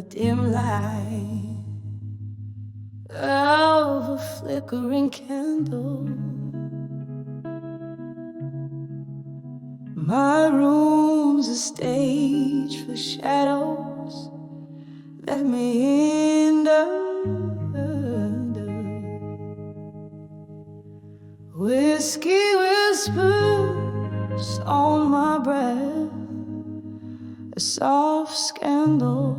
dim light of a flickering candle. My room's a stage for shadows. Let me in whiskey whispers on my breath, a soft scandal.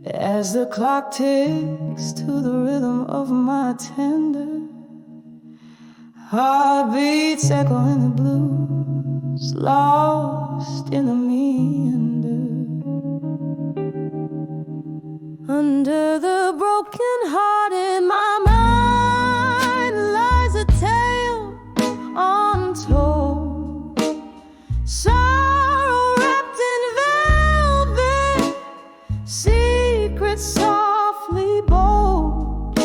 As the clock ticks to the rhythm of my tender heartbeats, echo in the blues, lost in the meander. Under the broken heart in my mind lies a tale untold, sorrow wrapped in velvet, secrets softly bold.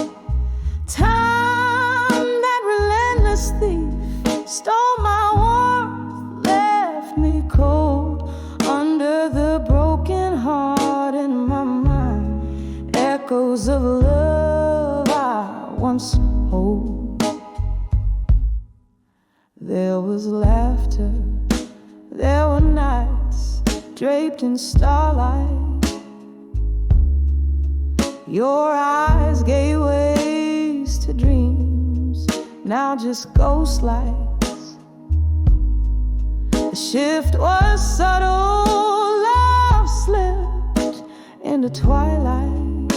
Time, that relentless thief, stole my warmth, left me cold. Under the broken heart in my mind, echoes of love I once hold. There was laughter, there were nights draped in starlight. Your eyes gave ways to dreams, now just ghost lights. The shift was subtle, love slipped into twilight,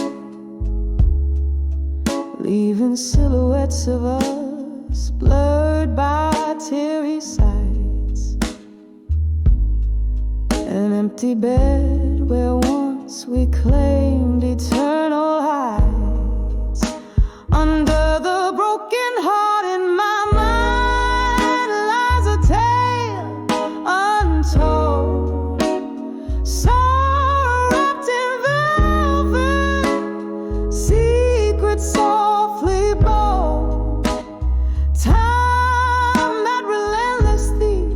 leaving silhouettes of us blurred by teary sights. An empty bed where once we claimed eternal heights. Under the broken heart in my mind lies a tale untold, sorrow wrapped in velvet, secrets softly bold. Time, that relentless thief,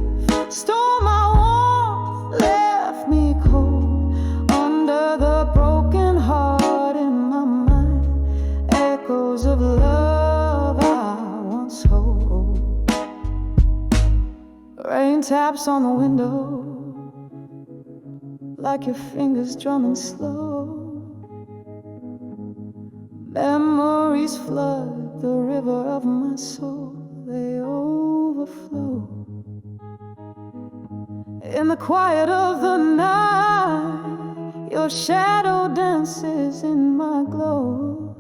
stole my warmth, left me cold. Under the broken heart in my mind, echoes of love I once hold. Rain taps on the window like your fingers drumming slow. Memories flood the river of my soul, they overflow. In the quiet of the night, your shadow dances in my glow,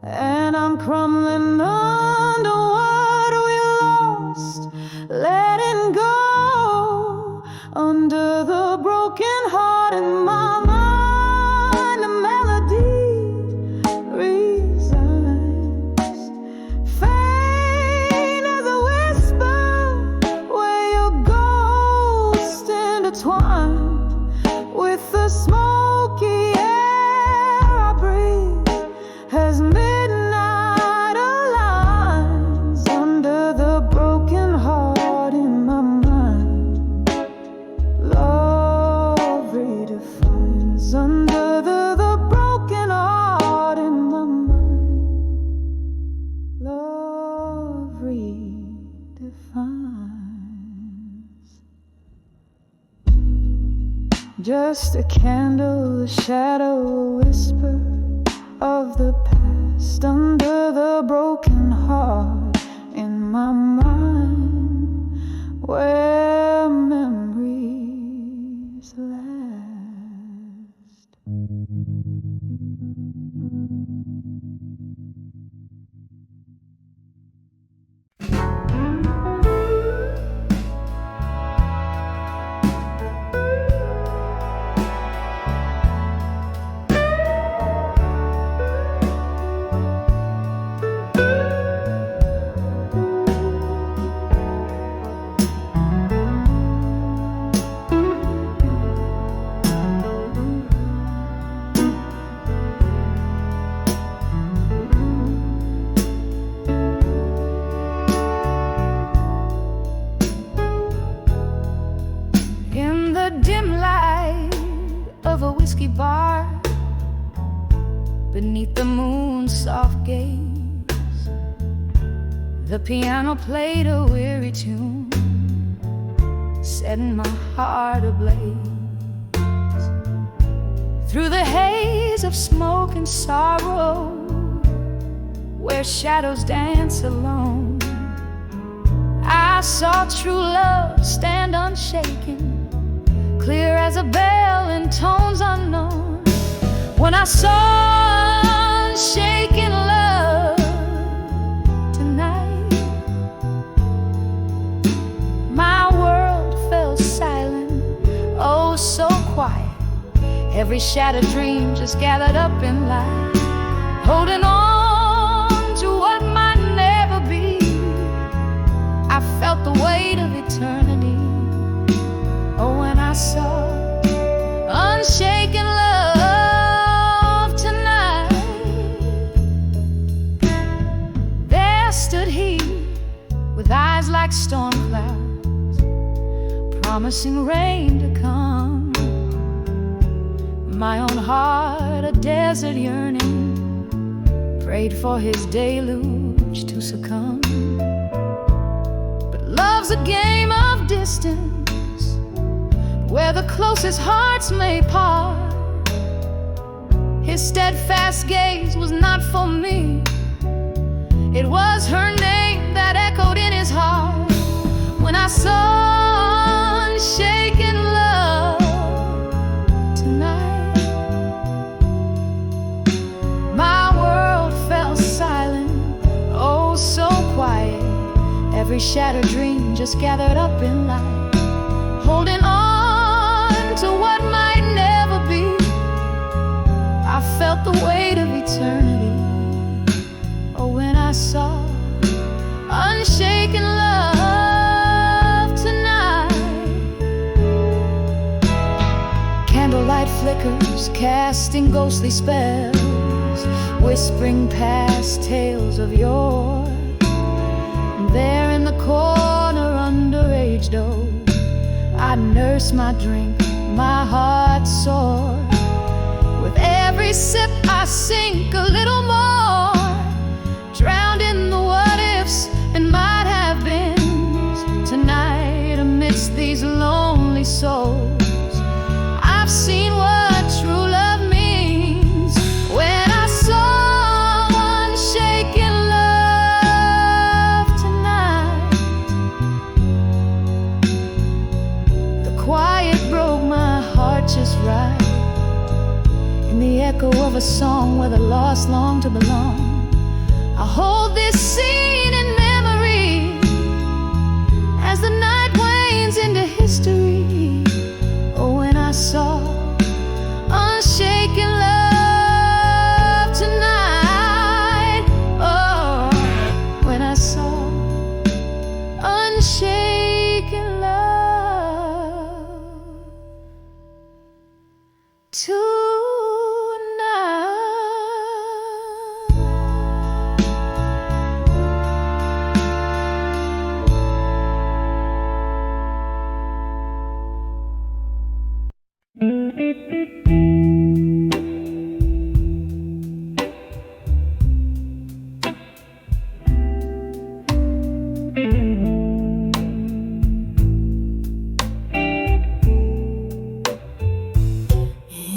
and I'm crumbling under what we lost, letting go. Under the broken heart in my mind, a melody resigns, faint as a whisper, where your ghost intertwined with the smoky air I breathe as midnight aligns. Under the broken heart in my mind, love redefines. Under the broken heart in my mind, love redefines. Just a candle, a shadow, a whisper of the past. Under the broken heart in my mind, where memories last. empty bar beneath the moon's soft gaze. The piano played a weary tune, setting my heart ablaze. Through the haze of smoke and sorrow, where shadows dance alone, I saw true love stand unshaken, clear as a bell in tones unknown. When I saw unshaken love tonight, my world fell silent, oh so quiet. Every shattered dream just gathered up in light, holding on to what might never be. I felt the weight of eternity, oh when I saw unshaken love tonight. There stood he, with eyes like storm clouds, promising rain to come. My own heart, a desert yearning, prayed for his deluge to succumb. But love's a game of distance, where the closest hearts may part. His steadfast gaze was not for me, it was her name that echoed in his heart. When I saw unshaken love tonight, so quiet. Every shattered dream just gathered up in light, holding on to what might never be. I felt the weight of eternity, oh when I saw unshaken love tonight. Candlelight flickers, casting ghostly spells, whispering past tales of yore. There in the corner under age dough, I nurse my drink, my heart sore. With every sip I sink a little more, drowned in the what ifs and might have beens. Tonight amidst these lonely souls, I've seen what true love means. When I saw unshaken love tonight, the quiet broke my heart just right, in the echo of a song where the lost long to belong. I hold this scene in memory as the night wanes into history. Oh, when I saw unshaken love tonight, oh, when I saw unshaken love tonight.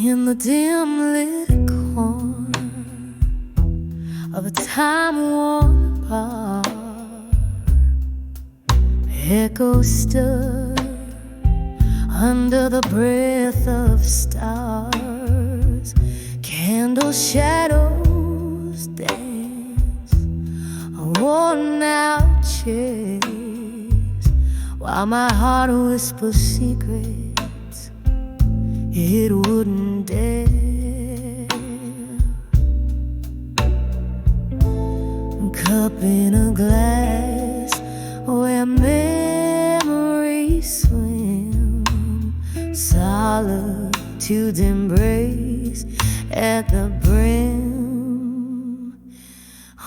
In the dim lit corner of a time worn apart, echoes stood under the breath of stars. Candle shadows dance on worn out chairs, while my heart whispers secrets it wouldn't dare. Cup in a glass where memories swim, solitude's embrace at the brim.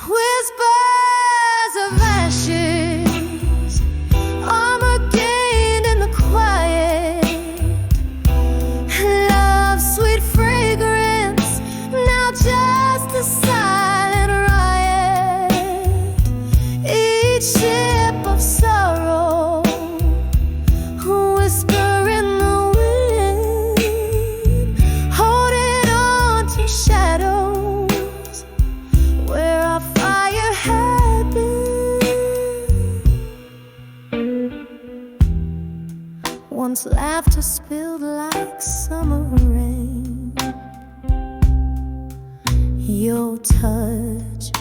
Whispers of ashes, armor gained in the quiet, love's sweet frame sip of sorrow, whisper in the wind, holding on to shadows where our fire had been. Once laughter spilled like summer rain, your touch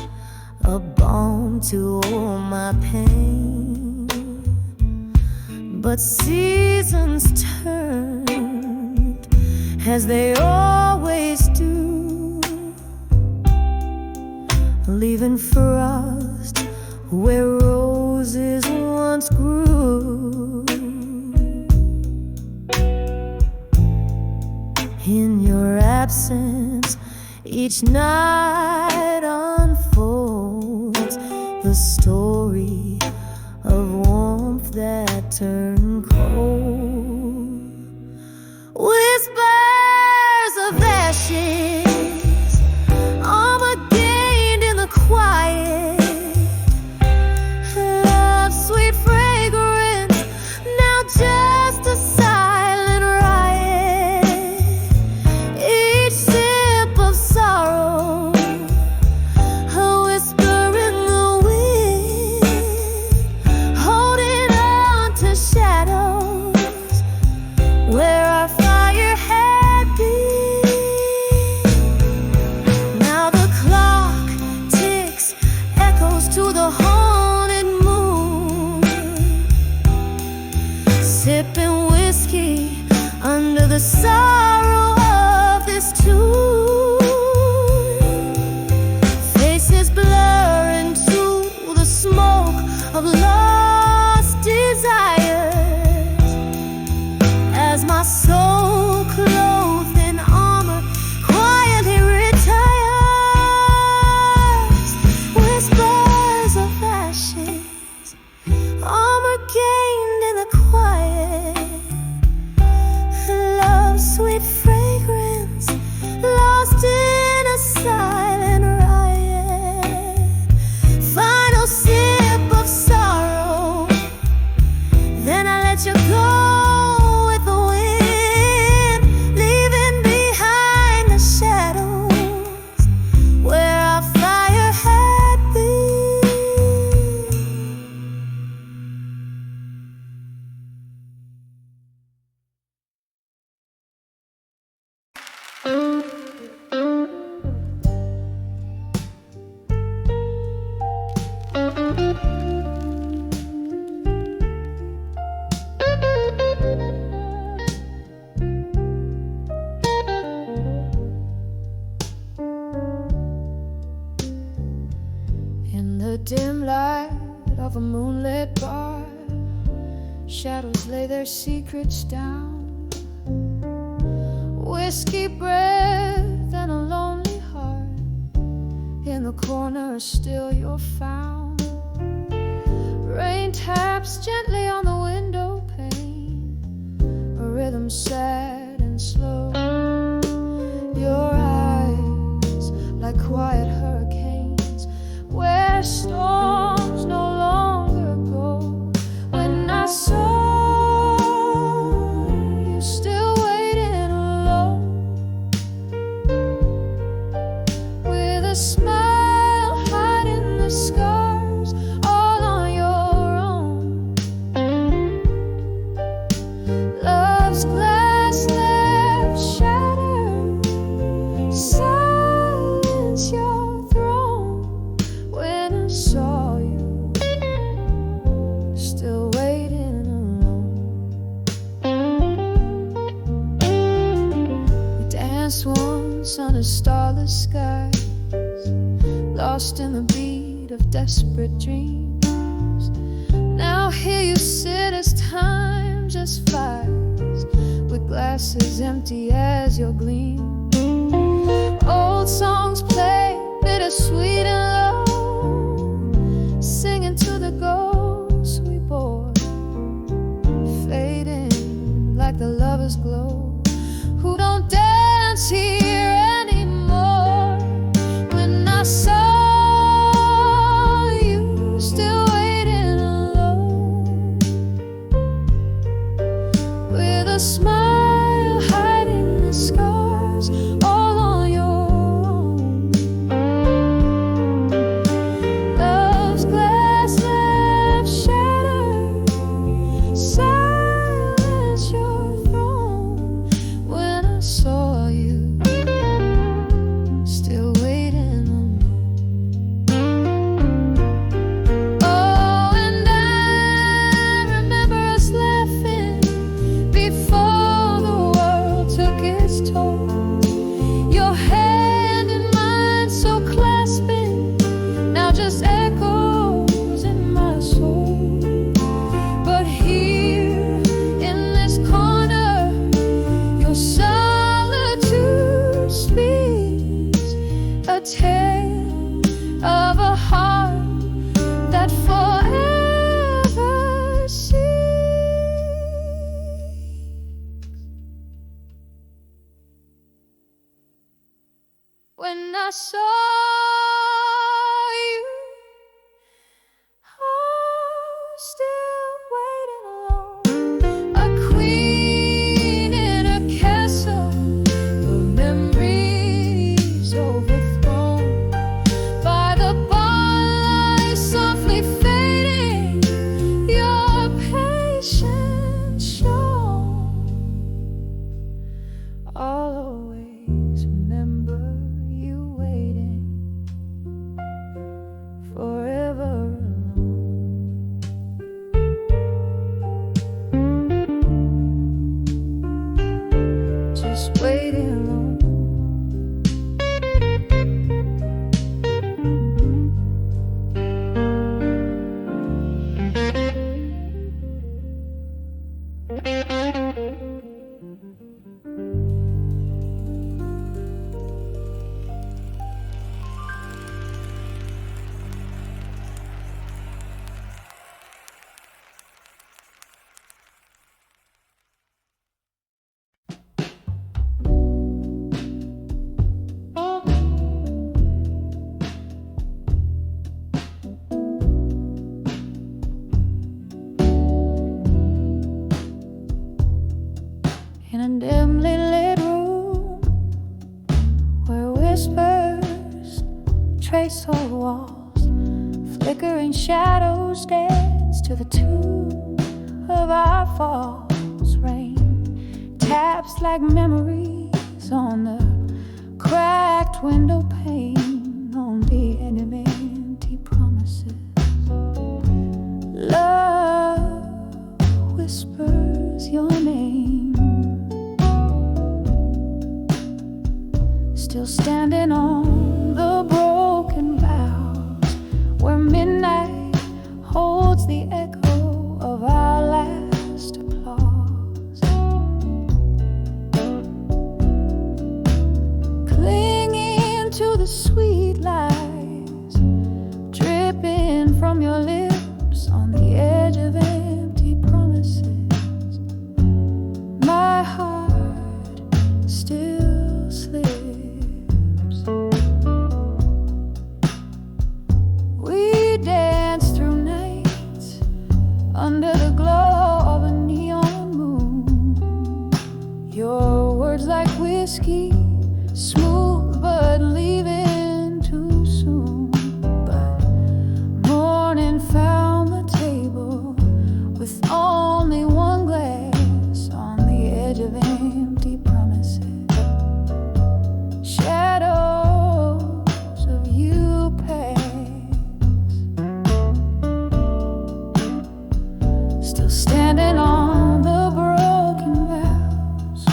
a balm to all my pain. But seasons turned, as they always do, leaving frost where roses once grew. In your absence, each night unfolds the story of warmth that turned cold. Whispers of ashes, armor gained in the quiet. Love's sweet fragrance, now just a silent riot. Each sip of sorrow, a whisper in the wind, holding on to shadows where our fire had been. Now the clock ticks, echoes to the haunted moon, sipping whiskey under the sorrow of this tune. Faces blur into the smoke of lost desires, as my soul clothed in armor quietly retires. Whispers of ashes, armor gained in the quiet. Love's sweet fragrance, lost in a silent riot. Final sip of sorrow, then I let you go with the wind, leaving behind the shadows where our fire had been. In the dim light of a moonlit bar, shadows lay their secrets down. Whiskey breath and a lonely heart, in the corner still you're found. Rain taps gently on the window pane, a rhythm sad and slow. Your eyes like quiet hurricanes, where storms no longer go. When I saw you still waiting alone, with a smile hiding the scars all on your own. Love's glass left shattered, silence your throne. When I saw you still waiting alone, we danced once under starless skies, lost in the beat of desperate dreams. Now here you sit as time just flies, with glasses empty as your gleam. Old songs play, bittersweet and low, singing to the ghosts we bore, fading like the lover's glow, who don't dance here anymore. When I saw you still waiting smile hiding the scars all on your own. Love's glass left shattered, silence your throne. When I saw you still waiting on me. Oh, and I remember us laughing before the world took its toll. Your hand in mine so clasping, now just echoes in my soul. But here in this corner, your solitude speaks a tale of a heart that forever seeks. When I saw you, oh, still waiting alone, a queen in a castle, the memories overthrown by the bar softly fading, your patience shown. I'll always remember you waiting forever alone. Just waiting alone. In a dimly lit room where whispers trace all the walls, flickering shadows dance to the tune of our falls. Rain taps like memories on the cracked window pane, on the edge of empty promises. Love whispers your name. Still standing on the broken vows, where midnight holds the echo of our last applause. Clinging to the sweet lies dripping from your lips on the edge of empty promises. My heart still slips. We dance through nights under the glow of a neon moon. Your words like whiskey, smooth but leaving too soon. But morning found the table with only one glass on the edge of empty promises. Shadows of you pass, still standing on the broken vows,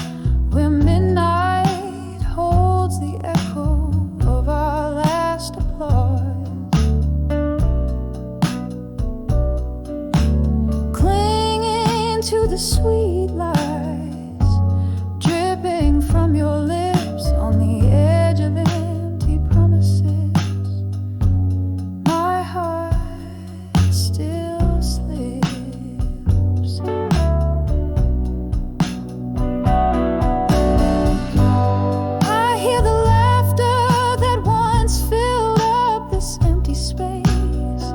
where midnight holds the echo of our last applause. Clinging to the sweet lies dripping from your lips on the edge of empty promises. My heart still slips. I hear the laughter that once filled up this empty space,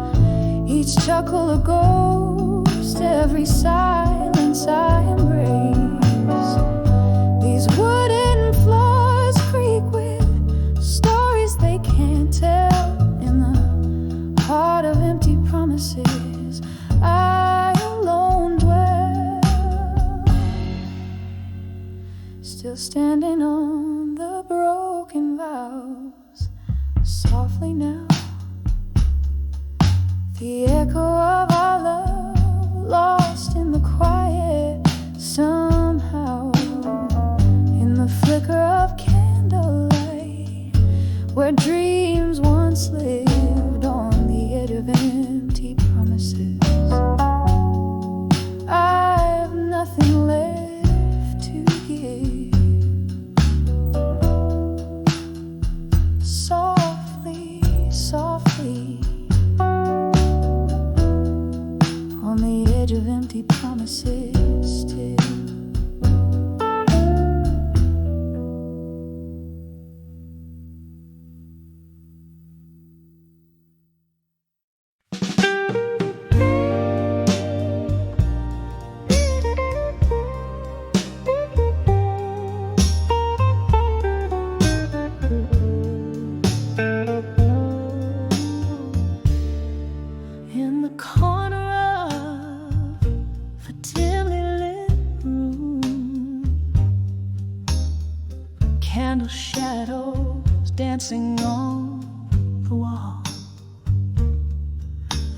each chuckle a ghost, every silence I embrace. standing on the broken vows, softly now, the echo of our love lost in the quiet somehow, in the flicker of candlelight, where dreams once lived on the edge of empty promises. I have nothing left to give. Softly, softly, on the edge of empty promises still. Candle shadows dancing on the wall.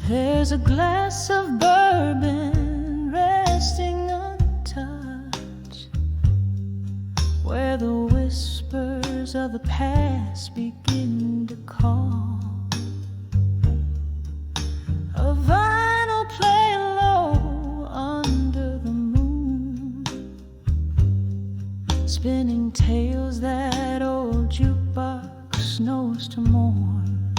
There's a glass of bourbon resting untouched, where the whispers of the past begin to call. A vinyl playing low under the moon, spinning tales that old jukebox knows to mourn.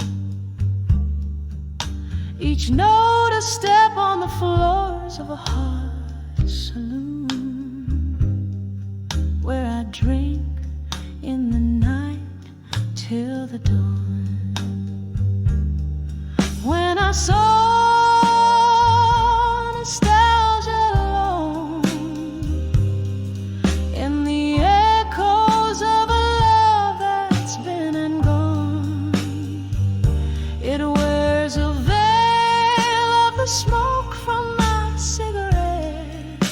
Each note a step on the floors of a heart saloon, where I drink in the night till the dawn. When I saw smoke from my cigarette,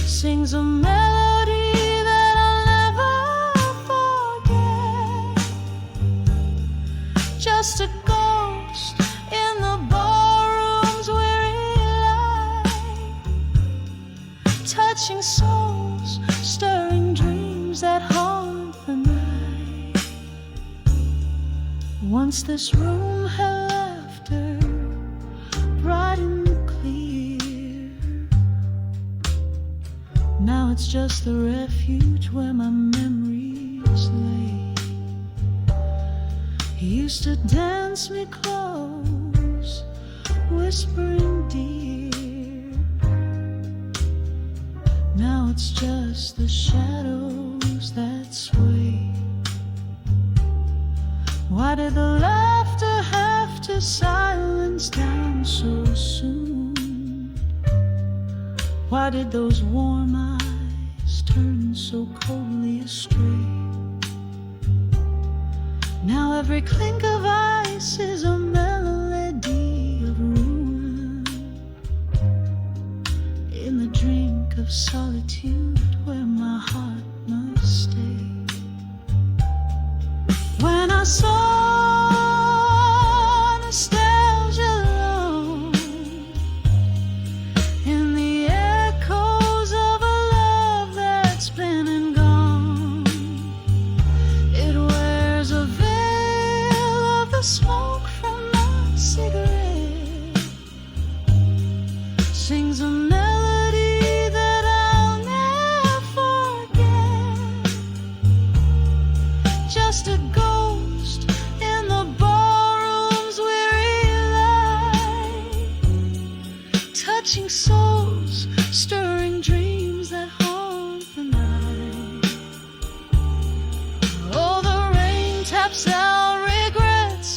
sings a melody that I'll never forget. Just a ghost in the ballroom's weary light, touching souls, stirring dreams that haunt the night. Once this room had laughter, bright and clear. Now it's just the refuge where my memories lay. He used to dance me close, whispering dear. Now it's just the shadows that sway. Why did the laughter have to silence down so soon? Why did those warm eyes turn so coldly astray? Now every clink of ice is a melody of ruin, in the drink of solitude where my heart must stay. When I saw smoke from my cigarette, sings a melody that I'll never forget. Just a ghost in the ballroom's weary light, touching souls, stirring dreams that haunt the night. Oh, the rain taps out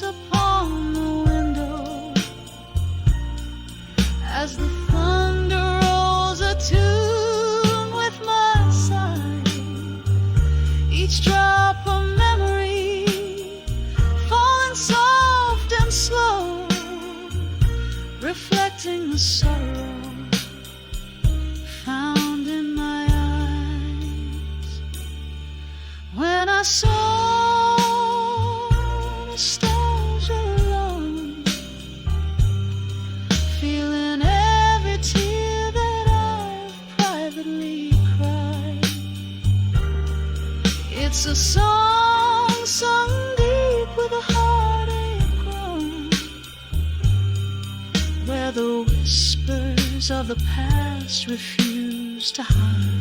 upon the window as the thunder rolls a tune with my sigh. Each drop a memory, falling soft and slow, reflecting the sorrow found in my eyes. my soul nostalgia alone, feeling every tear that I've privately cried. It's a song sung deep with a heartache groan, where the whispers of the past refuse to hide.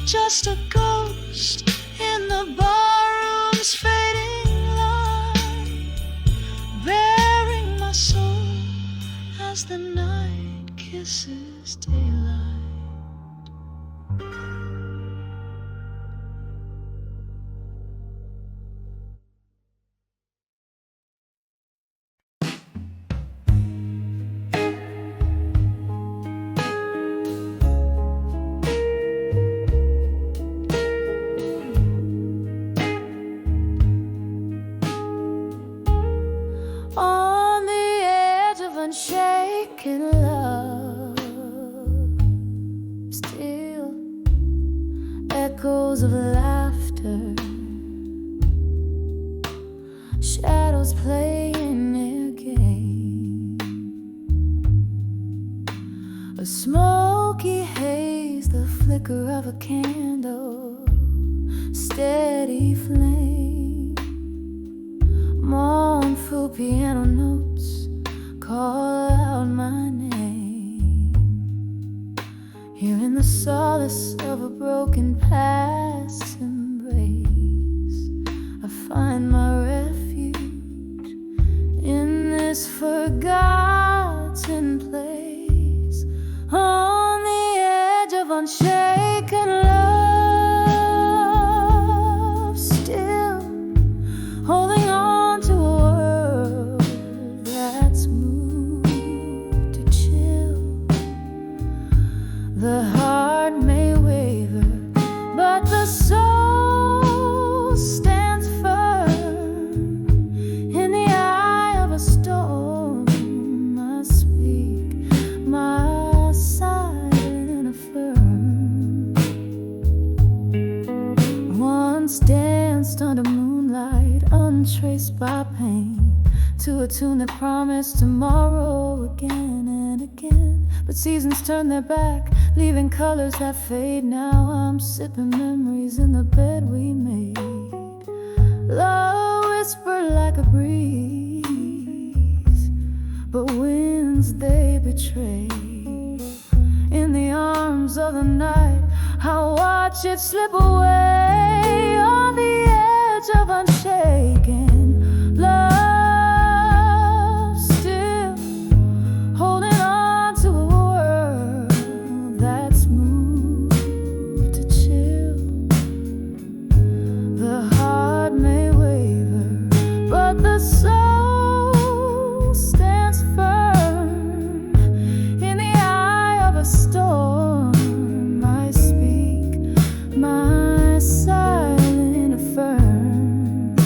Just a ghost in the barroom's fading light, bearing my soul as the night kisses daylight. On the edge of unshaken love, still echoes of laughter, shadows playing their game. A smoky haze, the flicker of a candle, steady flame. Mournful piano notes call out my name. Here in the solace of a broken past embrace, I find my refuge in this forgotten place. On the edge of unshaken love, still holding on to a world that's moved to chill. The heart may waver, but the soul stands firm. In the eye of a storm, I speak my silent affirm. Once danced under moonlight, untraced by pain, to a tune that promised tomorrow again and again. But seasons turn their back, leaving colors that fade. Now I'm sipping memories in the bed we made. Love whispered like a breeze, but winds they betray. In the arms of the night, I watch it slip away. On the edge of unshaken love, still holding on to a world that's moved to chill. The heart may waver, but the soul stands firm. In the eye of a storm, I speak my silent affirm.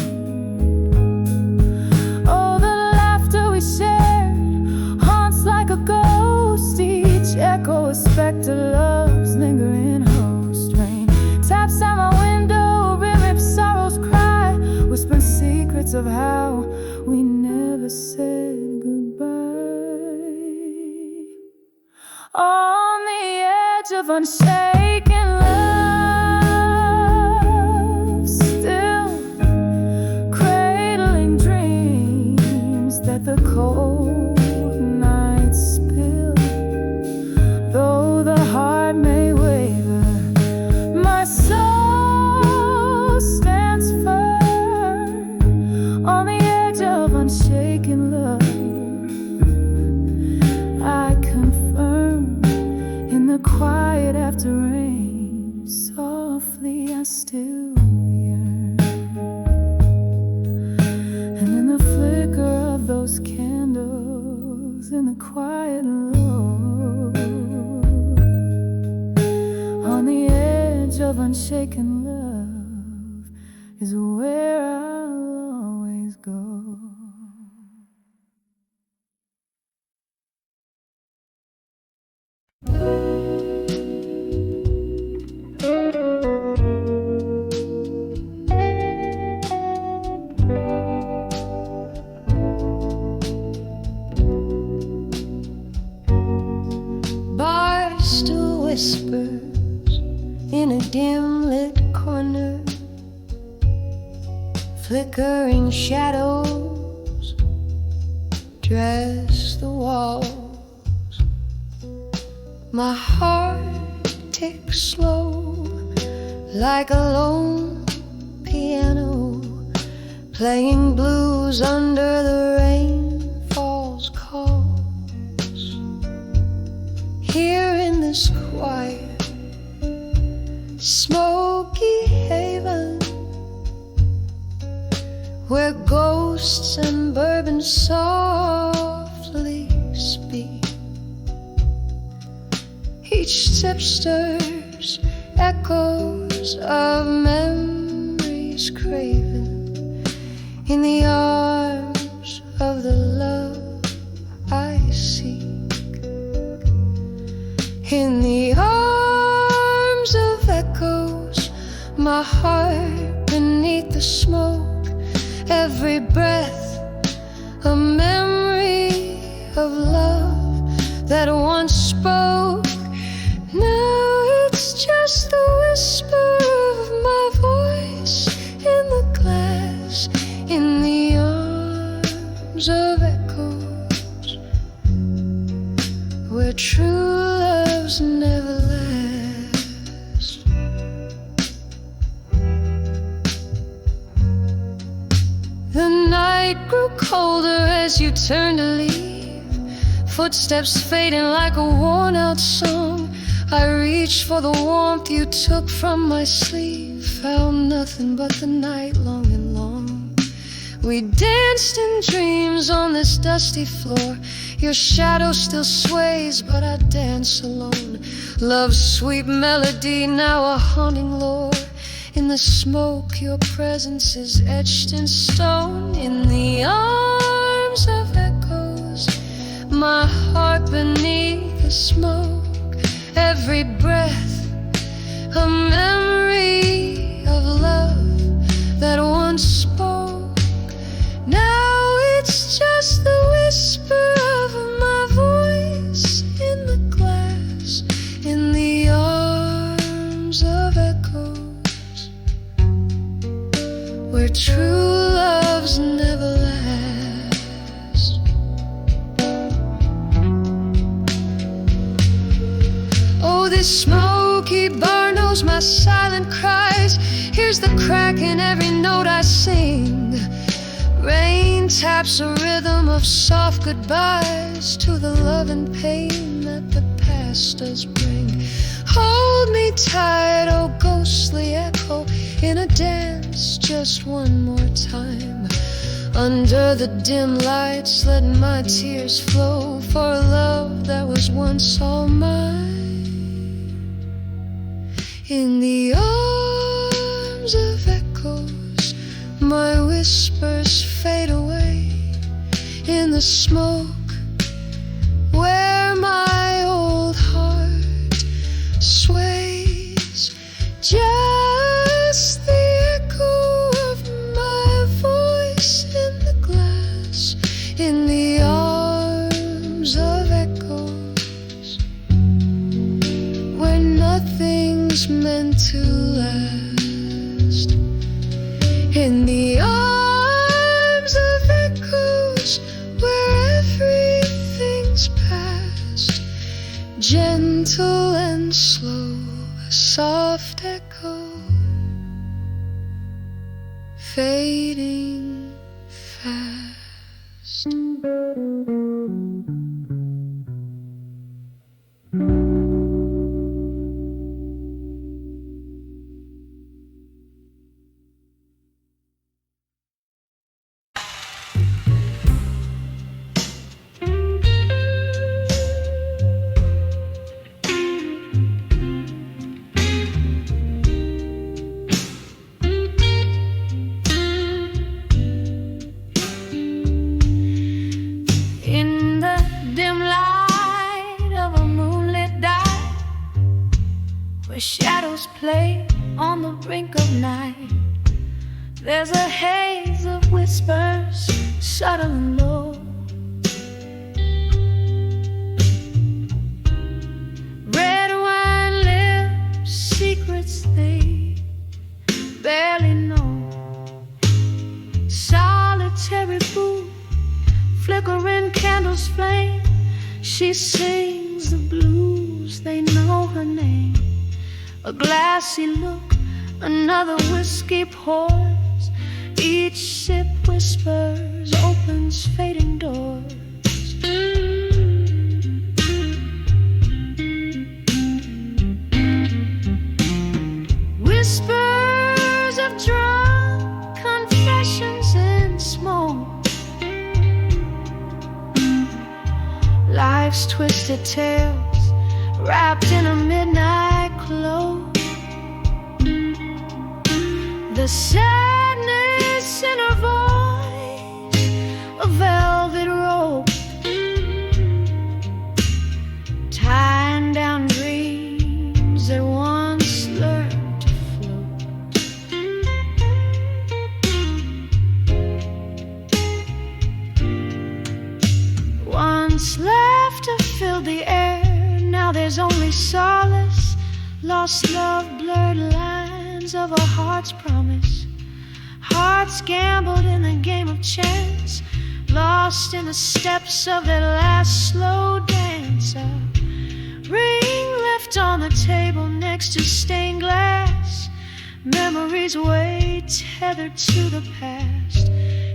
Oh, the laughter we shared haunts like a ghost. Each echo a specter, love's lingering host. Rain taps at my window, rip sorrow's cry, whispering secrets of how we never said goodbye. On the edge of unshaken love, still cradling dreams that the cold nights spill. Though the heart may waver, my soul stands firm. On the edge of unshaken love, I confirm. In the quiet after rain, softly I still yearn. And in the flicker of those candles, in the quiet low, on the edge of unshaken love is where I'll always go. whispers in a dim lit corner. Flickering shadows dress the walls. My heart ticks slow like a lone piano, playing blues under the rainfall's calls. Here in this quiet, smoky haven, where ghosts and bourbon softly speak, each sip stirs echoes of memories craven in the arms of the love I seek. In the arms of echoes, my heart beneath the smoke, every breath a memory of love that once spoke. Now it's just the whisper of my voice in the glass, in the arms of echoes, where true loves never last. The night grew colder as you turned to leave, footsteps fading like a worn-out song. I reached for the warmth you took from my sleeve, found nothing but the night long and long. We danced in dreams on this dusty floor. Your shadow still sways, but I dance alone. Love's sweet melody, now a haunting lore. In the smoke, your presence is etched in stone. In the arms of echoes, my heart beneath the smoke, every breath a memory of love that once spoke. Now it's just the whisper of my voice in the glass, in the arms of echoes, where true loves never last. Oh, this smoky bar knows my silent cries. Here's the crack in every note I sing. Rain taps a rhythm of soft goodbyes to the love and pain that the past does bring. Hold me tight, oh ghostly echo, in a dance just one more time. Under the dim lights, let my tears flow for a love that was once all mine. In the arms of echoes, my whispers fade away. In the smoke, where my old heart sways, just the echo of my voice in the glass, in the arms of echoes, where nothing's meant to last. In the arms of echoes, where everything's past, gentle and slow, a soft echo, fading fast. Where shadows play on the brink of night, there's a haze of whispers, subtle and low. Red wine She sings the blues, they know her name. A glassy look, another whiskey pours. Each sip whispers, opens fading doors. Whispers of drunk confessions in smoke. Life's twisted tales wrapped in a midnight cloak. The sadness in her voice, a velvet rope, tying down dreams that once learned to float. Once laughter filled the air, now there's only solace. Lost love, blurred lines of a heart's promise. Hearts gambled in the game of chance, lost in the steps of that last slow dance. A ring left on the table next to stained glass. Memories way tethered to the past.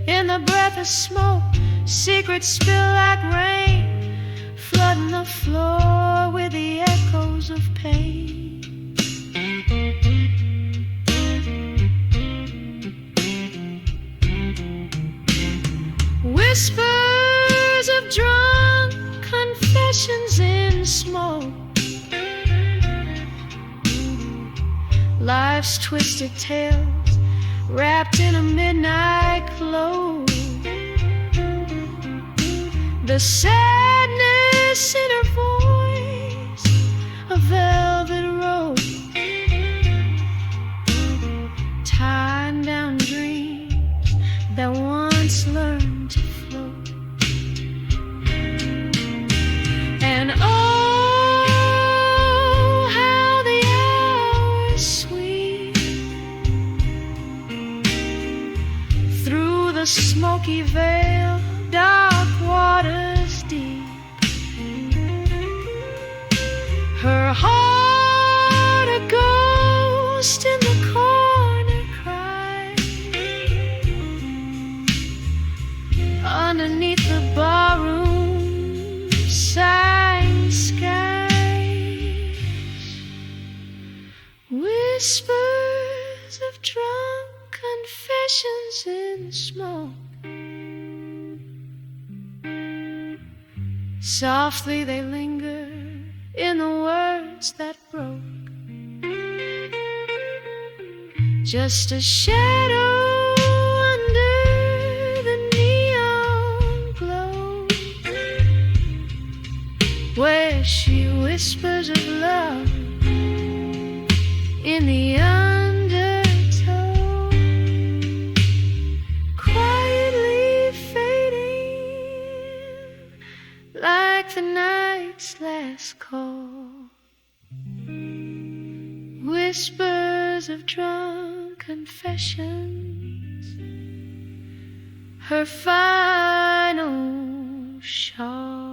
In the breath of smoke, secrets spill like rain, flooding the floor with the echoes of pain. Whispers of drunk confessions in smoke. Life's twisted tales wrapped in a midnight cloak. The sadness in her voice, a velvet rope, tying down dreams that once learned to float. And oh, how the hours sweep through the smoky veil, dark waters deep. Her heart a ghost in the corner cries. Underneath the barroom sighing skies, whispers of drunk confessions in smoke. Softly they linger in the words that broke. Just a shadow under the neon glow, where she whispers of love in the undertow, quietly fading like the night's last call. Whispers of drunk confessions, her final shawl.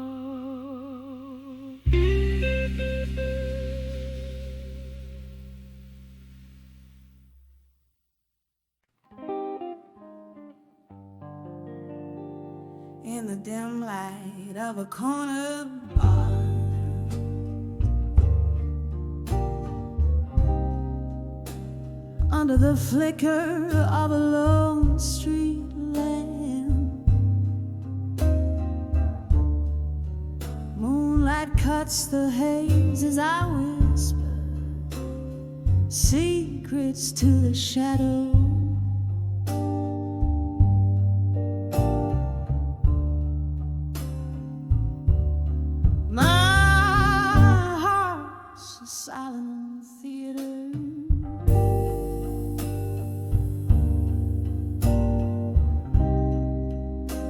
In the dim light of a corner bar, under the flicker of a lone street lamp, moonlight cuts the haze as I whisper secrets to the shadow. Silent theater,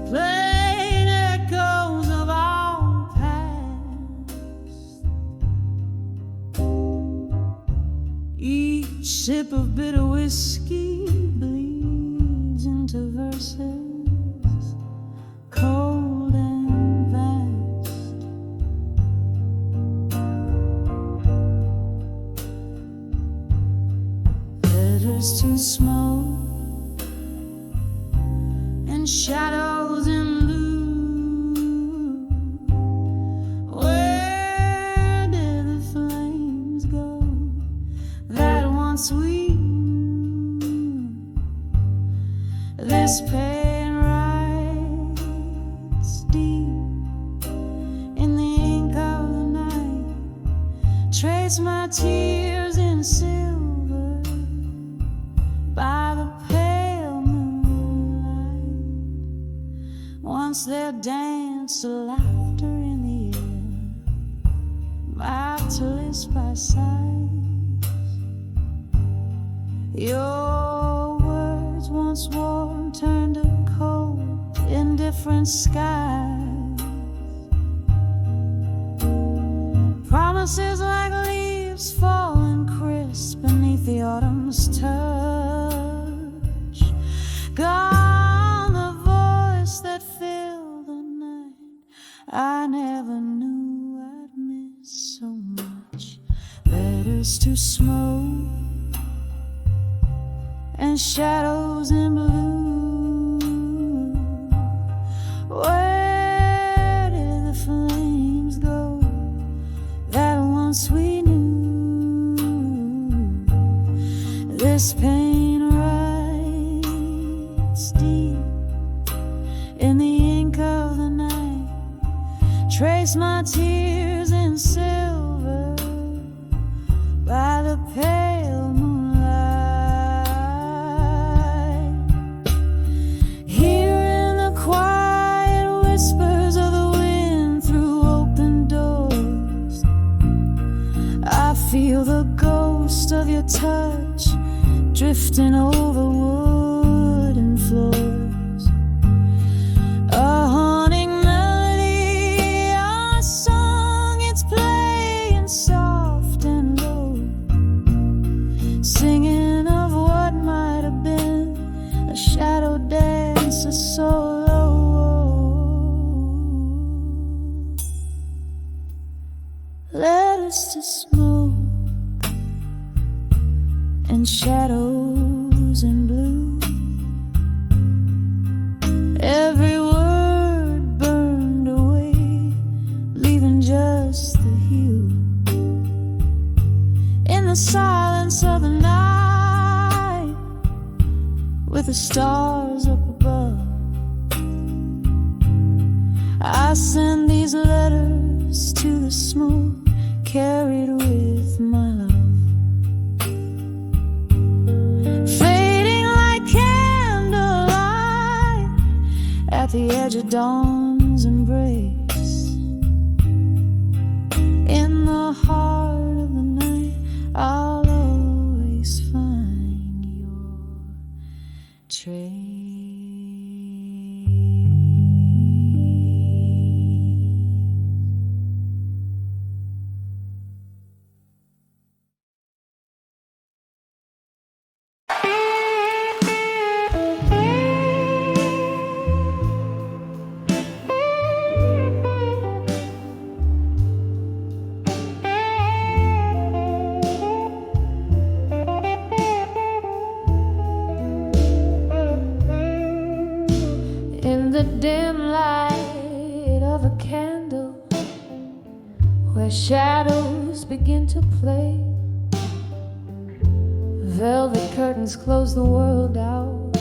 playing echoes of our past. Each sip of bitter whiskey bleeds into verses cold and vast. letters to smoke and shadows in blue. Where did the flames go that once we knew? This pain writes deep in the ink of the night. Trace my tears in silver by the pale moonlight. Once there danced a laughter in the air, marvelous by sighs. Your words once warm turned to cold in different skies. Promises like leaves falling crisp beneath the autumn's touch. Gone the voice that filled the night. I never knew I'd miss so much. Letters to smoke and shadows in blue. Where did the flames go that once we knew? This pain writes deep in the ink of the night. Trace my tears in silver by the pale moonlight. Here in the quiet whispers of the wind through open doors, I feel the ghost of your touch drifting over wooden floors. A haunting melody, our song, it's playing soft and low, singing of what might have been, a shadow dance, a solo. Letters to smoke and shadows in blue. Every word burned away, leaving just the hue. In the silence of the night, with the stars up above, I send these letters to the smoke, carried with my love. Fading like candlelight at the edge of dawn's embrace. In the heart of the night, I'll always find your trace. In the dim light of a candle, where shadows begin to play, velvet curtains close the world out,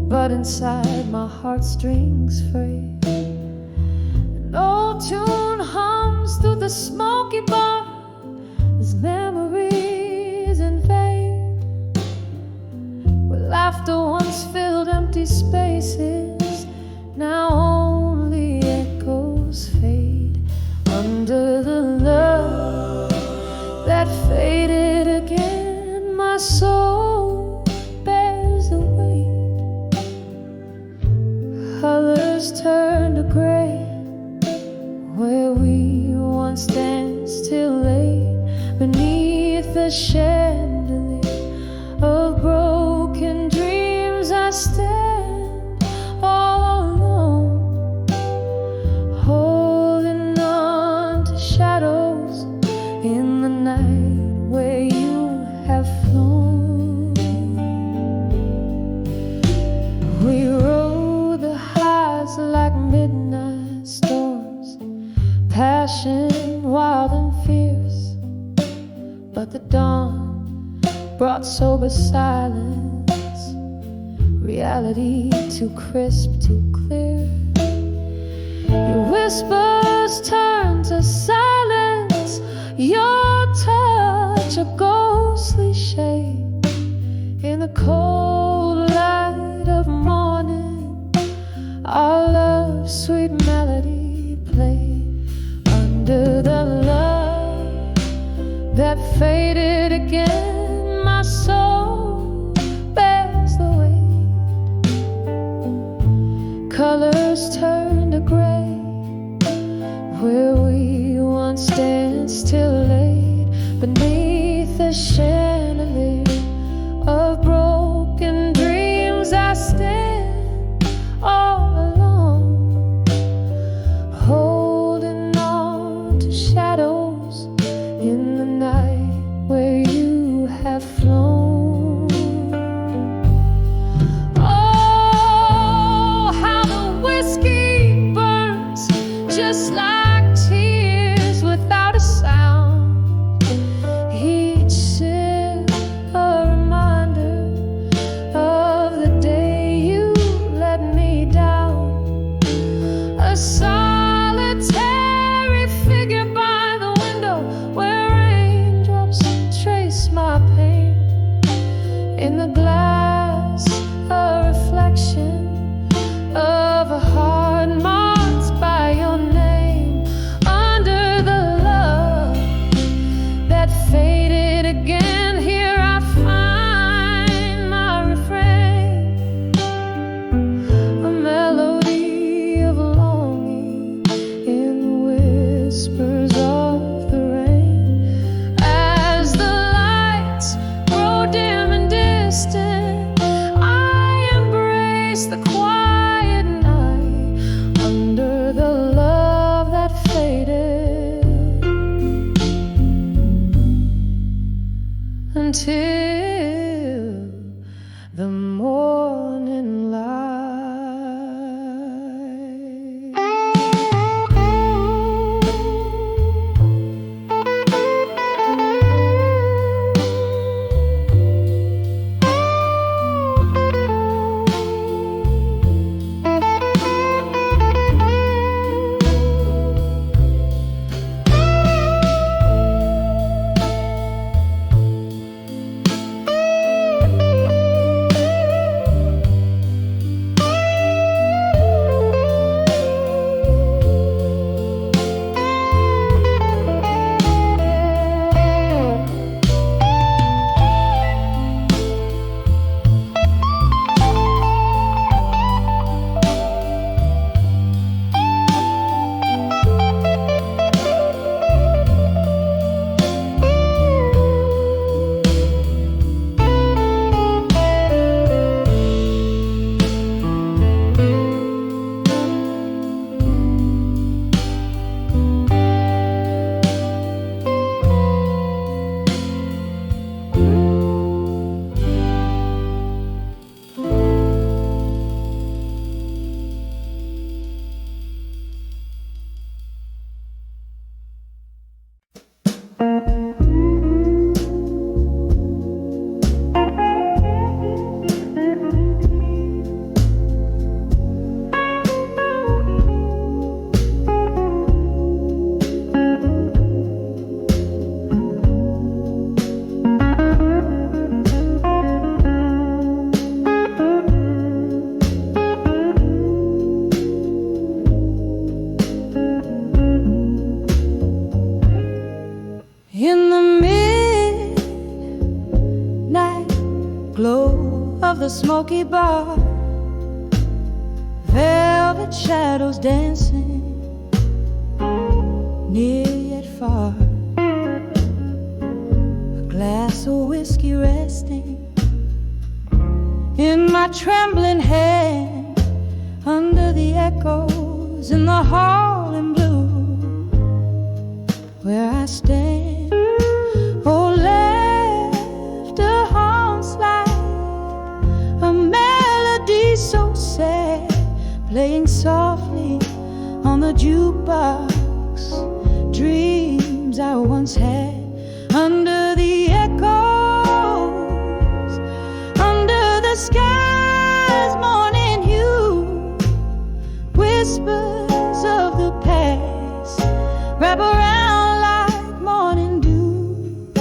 but inside my heartstrings fray. An old tune hums through the smoky bar as memories invade, where laughter once filled empty spaces, now only echoes fade. Under the love that faded again, my soul bears the weight. Colors turn to gray, where we once danced till late, beneath the chandelier of broken dreams. I stand all alone, holding on to shadows in the night where you have flown. passion wild and fierce, but the dawn brought sober silence, reality too crisp, too clear. Your whispers turn to silence, your touch a ghostly shade. In the cold light of morning, our love's sweet melody played. Under the love that faded again, my soul bears the weight. Colors turn to gray, where we once danced till late. Beneath the chandelier of broken dreams, I stand all alone, holding on to shadows in the night where you have flown. Oh, how the whiskey burns just like tears without a sound. Each sip a reminder of the day you let me down. A solitary figure by the window where raindrops trace my pain. In the glass, a reflection of a heart marked by your name. Under the love that faded again, here I find my refrain, a melody of longing in the whispers of the rain. As the lights grow dim and distant, I embrace the quiet night. Under the love that faded, until the morning light. In the midnight glow of the smoky bar, velvet shadows dancing near yet far, a glass of whiskey resting in my trembling hand, under the echoes in the hall in blue where I stand. Oh, laughter haunts like a melody so sad, playing softly on the jukebox walks, dreams I once had under the echoes, under the sky's morning hue. Whispers of the past wrap around like morning dew.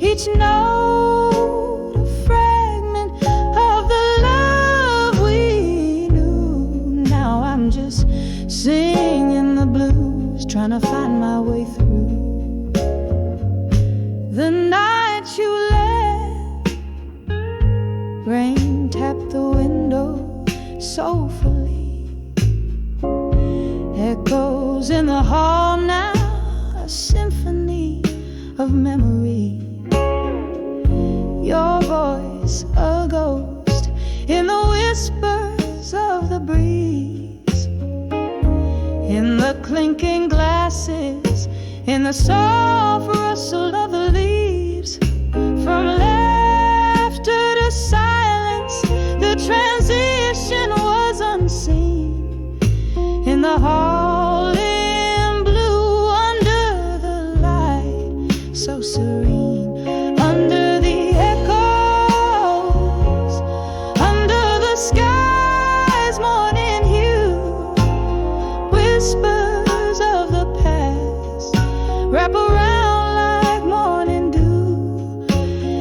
Each note a fragment of the love we knew. Now I'm just singing the blues, trying to find my way through. The night you left, rain tapped the window soulfully. Echoes in the hall now, a symphony of memory. Your voice, a ghost in the whispers of the breeze, in the clinking glasses, in the soft rustle of the leaves. From laughter to silence, the transition was unseen. In the hall in blue, under the light so serene, under the echoes, under the sky's morning hue. Whispers of the past wrap around like morning dew.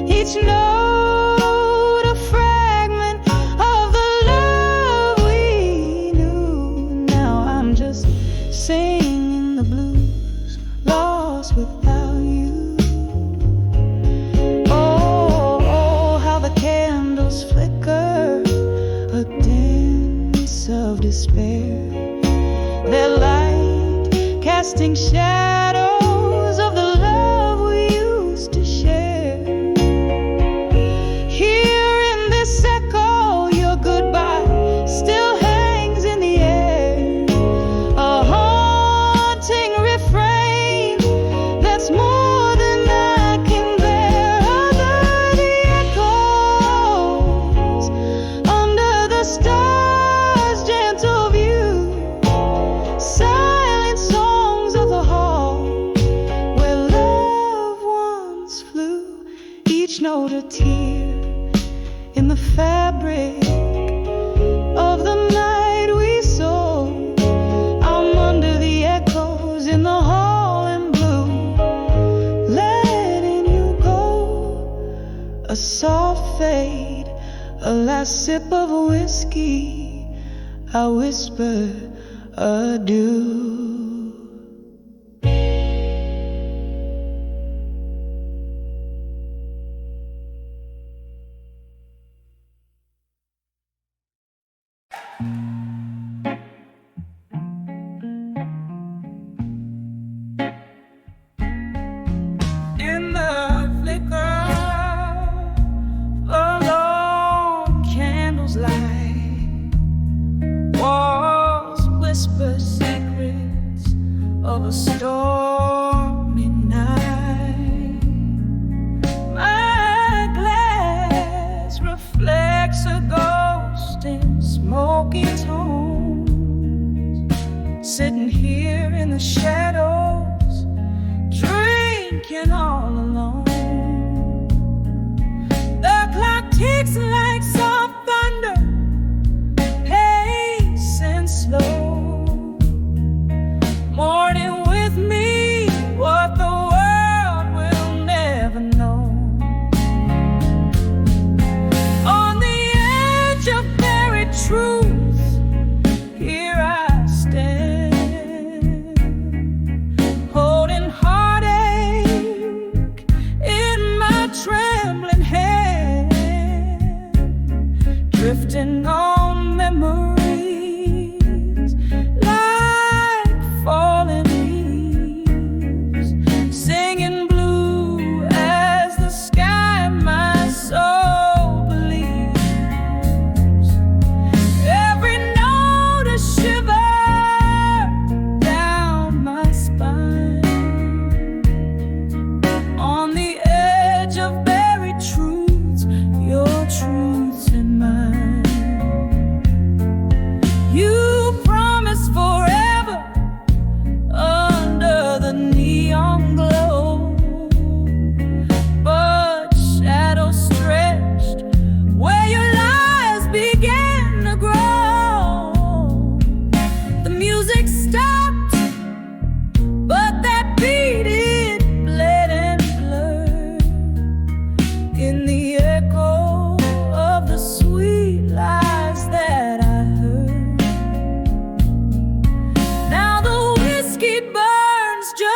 Each note a fragment of the love we knew. Now I'm just singing the blues, lost without you. Oh, oh, how the candles flicker, a dance of despair. Their light casting shadows of the love we used to share. Here in this echo, your goodbye still hangs in the air, a haunting refrain that's more than I can bear. Under the echoes, under the stars' gentle view, silent songs of the hall where loved ones flew. Each note a tear in the fabric of the night we saw. I'm under the echoes in the hall in blue, letting you go. A soft fade, a last sip of whiskey, I whisper adieu. In the flicker, a lone candle's light, walls whisper secrets of a stormy night. My glass reflects a ghost in smoky tones, sitting here in the shadows, drinking all alone. The clock ticks like soft thunder, pacing slow. Mourning with me what the world will never know. On the edge of buried truth, here I stand, holding heartache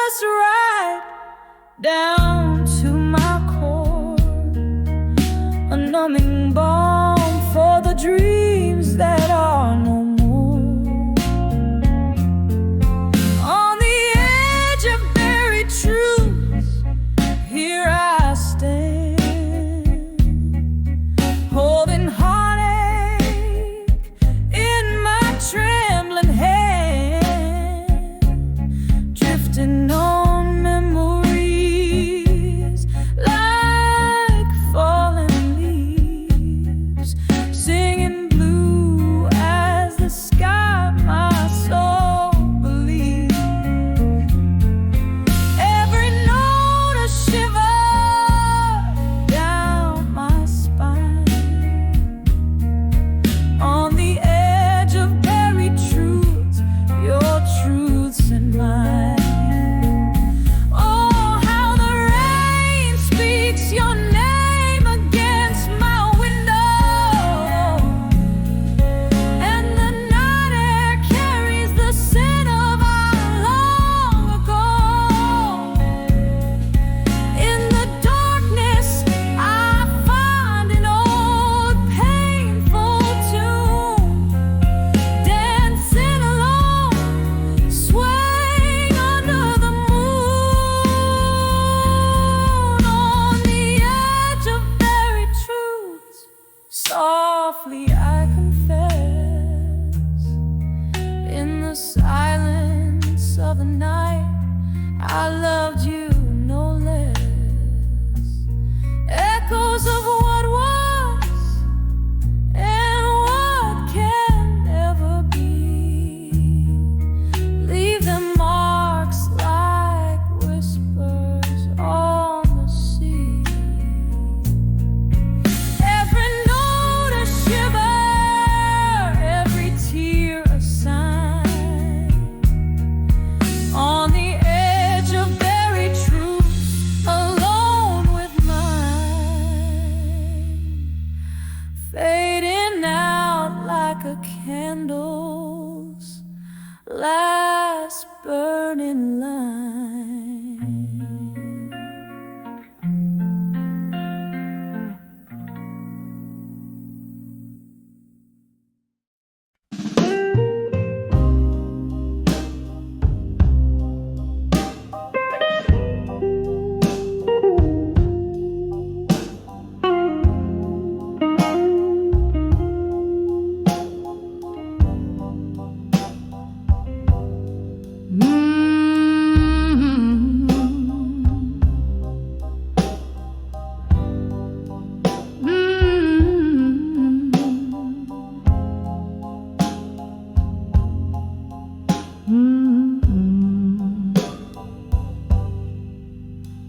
just right down to my core, a numbing balm for the dreams that are no more. On the edge of buried truths, here I stand, holding heartache in my trembling hand, drifting on memories like fallen leaves, singing blue as the sky my soul believes. Every note a shiver down my spine, on the edge of buried truths, your truths and mine. Oh, how the rain speaks your name against my window, and the night air carries the scent of our long ago. In the darkness, I find an old painful tune, dancing alone, swaying under the moon, on the edge of buried truths. Softly I confess, in the silence of the night, I loved you no less. Echoes of what was and what can never be, leave them marks like whispers on the sea. Every note a shiver, every tear a sign, on the edge of buried truths, alone with mine, fading out like a candle's last burning line.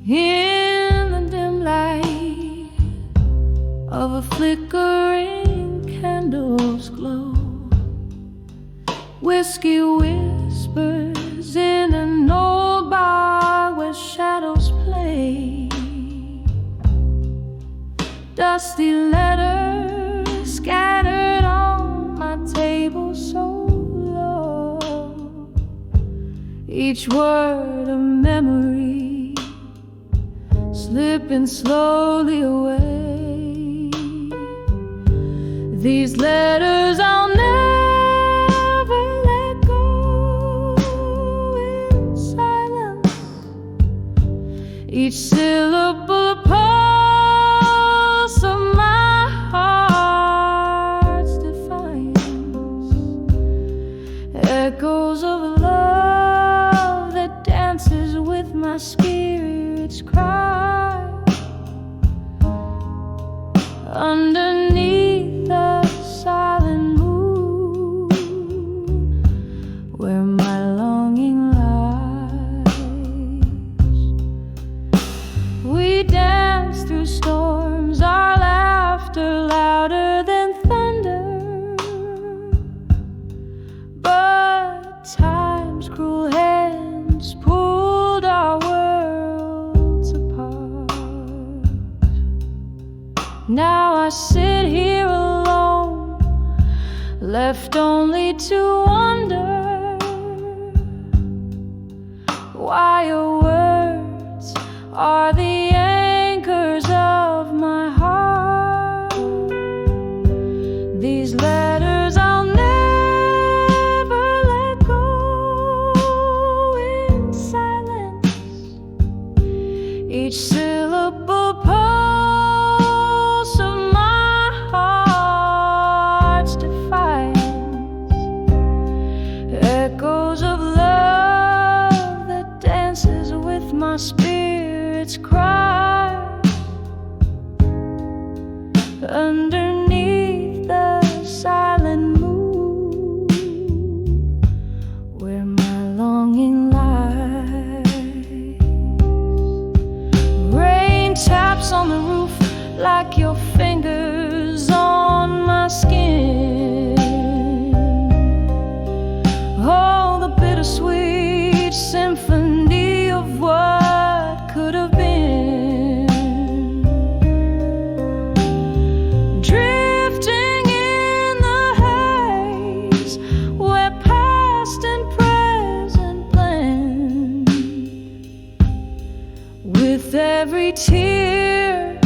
In the dim light of a flickering candle's glow, whiskey whispers in an old bar where shadows play, dusty letters scattered on my table so low, each word a memory slipping slowly away. These letters I'll never let go. In silence, each syllable a pulse of my heart's defiance, echoes of a love that dances with my spirit's cry. Underneath the silent moon, where my longing lies, we dance through storms, our laughter louder than thunder. But time's cruel hands pulled our worlds apart. Now I sit here alone, left only to wonder why your words are the anchors of my heart. These letters I'll never let go in silence. Each syllable pulse of my heart's defiance. Echoes of love that dances with my spirit's cry. Underneath the silent moon, where my longing lies. Rain taps on the roof like your fingers on my skin. Oh, the bittersweet symphony of what could have been. Drifting in the haze, where past and present blend. With every tear,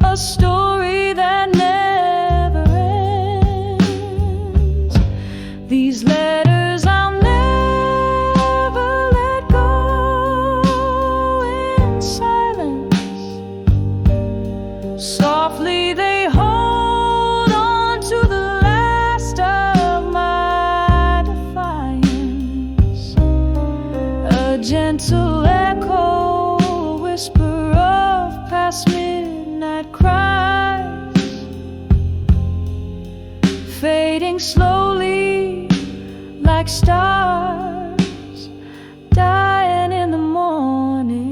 a story that never ends. These letters I'll never let go in silence. Softly they hold on to the last of my defiance. A gentle echo, a whisper of past midnight cries, fading slowly like stars, dying in the morning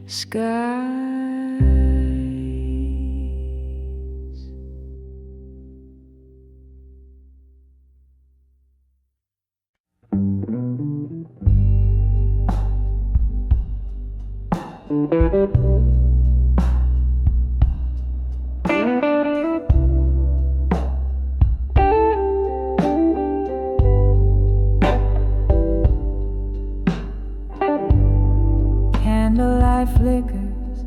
skies. Candlelight flickers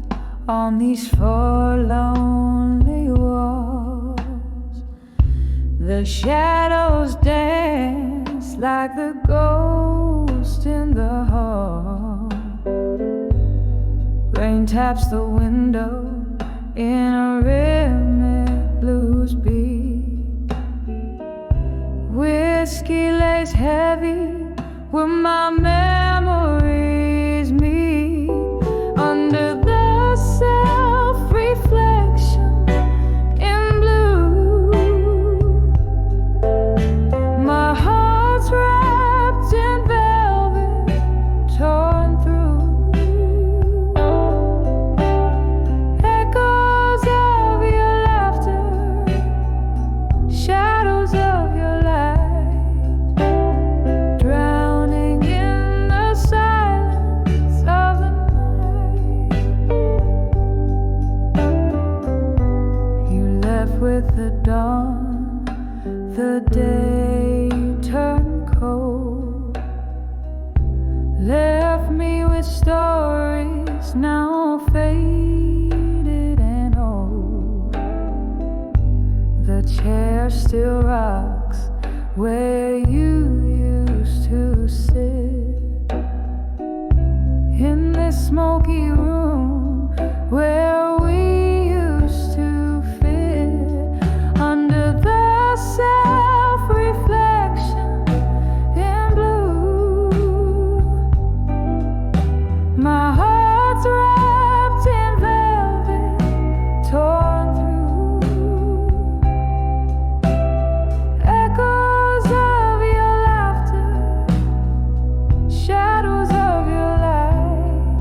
on these four lonely walls. The shadows dance like the ghost in the hall. Rain taps the window in a rhythmic blues beat. Whiskey lays heavy where my memories meet. Under the self-reflection in blue, my heart's wrapped in velvet, torn through. Echoes of your laughter, shadows of your light, drowning in the silence of the night. You left with the dawn, the day turned cold. Left me with stories now faded and old. The chair still rocks where you used to sit, in this smoky room where we used to fit. Under the self-reflection in blue, my heart's wrapped in velvet, torn through. Echoes of your laughter, shadows of your light,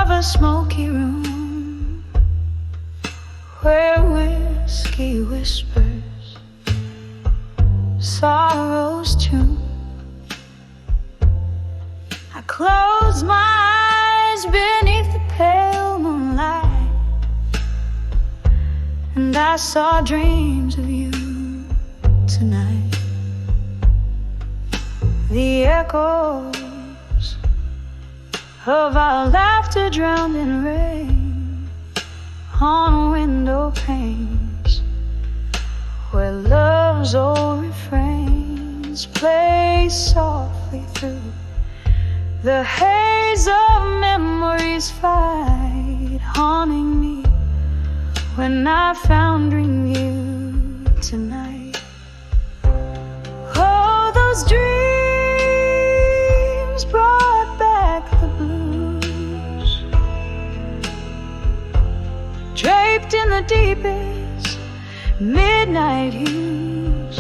of a smoky room where whiskey whispers sorrow's tune. I closed my eyes beneath the pale moonlight, and I saw dreams of you tonight. The echoes of our laughter drowned in rain on window panes, where love's old refrains play softly through the haze of memories fight, haunting me when I found dream you tonight. Oh, those dreams brought back the blues, draped in the deepest midnight hues.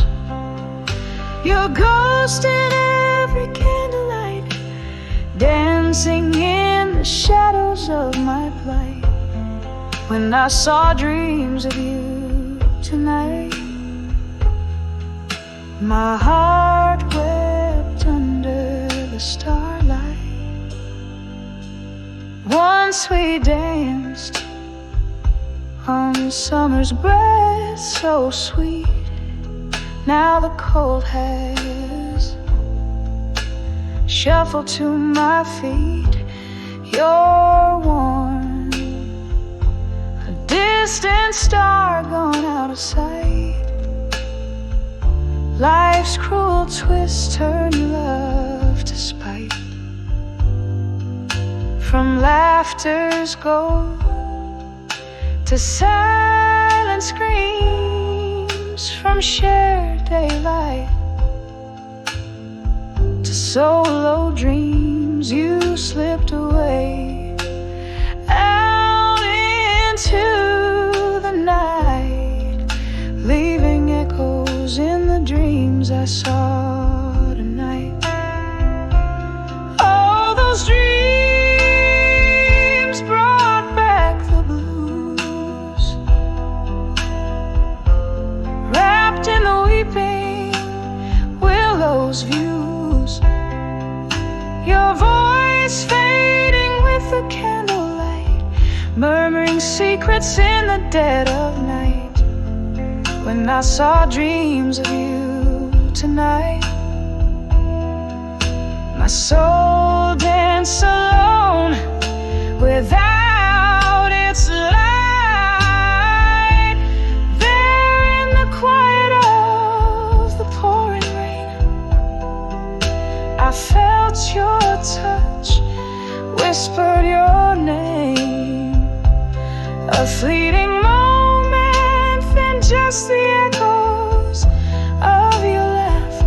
Your ghost in every candlelight, dancing in the shadows of my plight. When I saw dreams of you tonight, my heart wept under the starlight. Once we danced on summer's breath so sweet, now the cold has shuffled to my feet. You're warm, a distant star gone out of sight. Life's cruel twists turn love to spite. From laughter's gold to silent screams, from shared daylight to solo dreams, you slipped away out into the night, leaving echoes in the dreams I saw tonight. Oh, those dreams brought back the blues, wrapped in the weeping willows' views. Your voice fading with the candlelight, murmuring secrets in the dead of night. When I saw dreams of you tonight, my soul danced alone without its light. There in the quiet of the pouring rain, I felt your touch, whispered your name. A fleeting moment, then just the echoes of your laugh.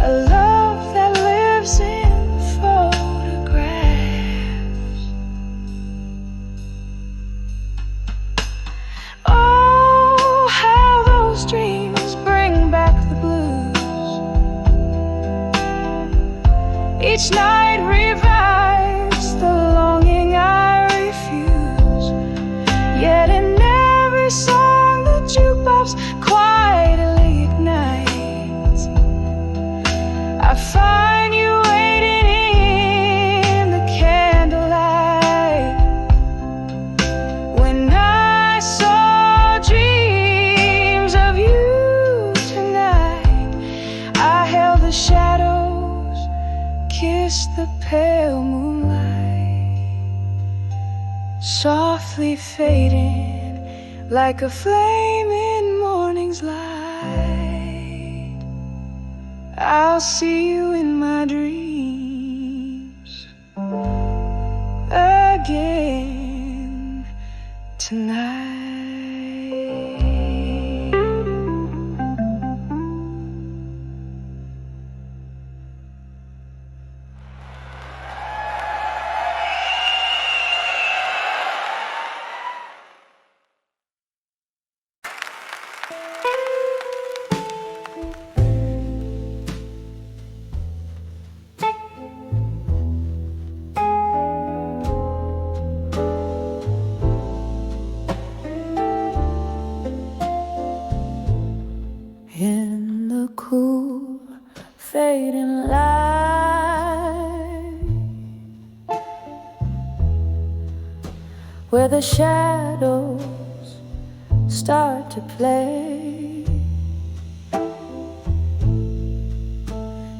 A love that lives in photographs. Oh, how those dreams bring back the blues. Each night revives the longing I refuse. Yet in every song the jukebox quietly ignites, I find you waiting in the candlelight. When I saw dreams of you tonight, I held the shadows, kissed the pale moonlight, softly fading like a flame in morning's light. I'll see you in my dreams again tonight. where the shadows start to play.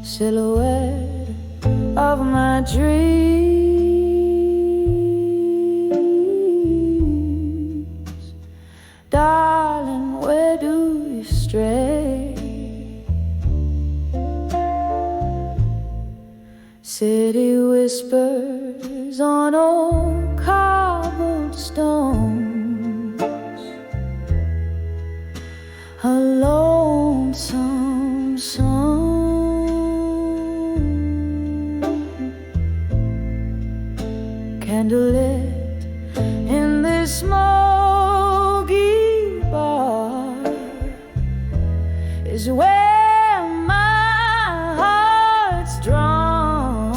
Silhouette of my dreams, darling, where do you stray? City whispers on old cobbled stones, a lonesome song. Candlelit in this smoky bar is where my heart's drawn,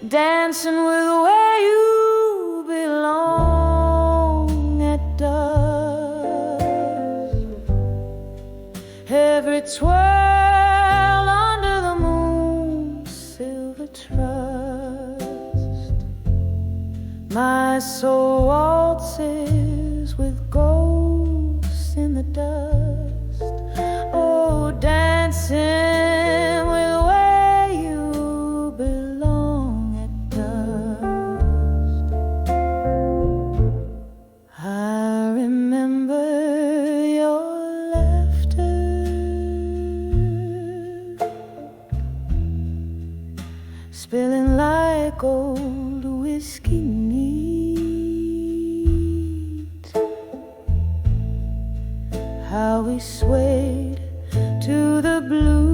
dancing with where you belong at dusk. Every twirl under the moon's silver trust, my soul waltzes with ghosts in the dust. Oh, dancing with where you belong at dusk. I remember your laughter, spilling like old whiskey neat. How we swayed to the blues,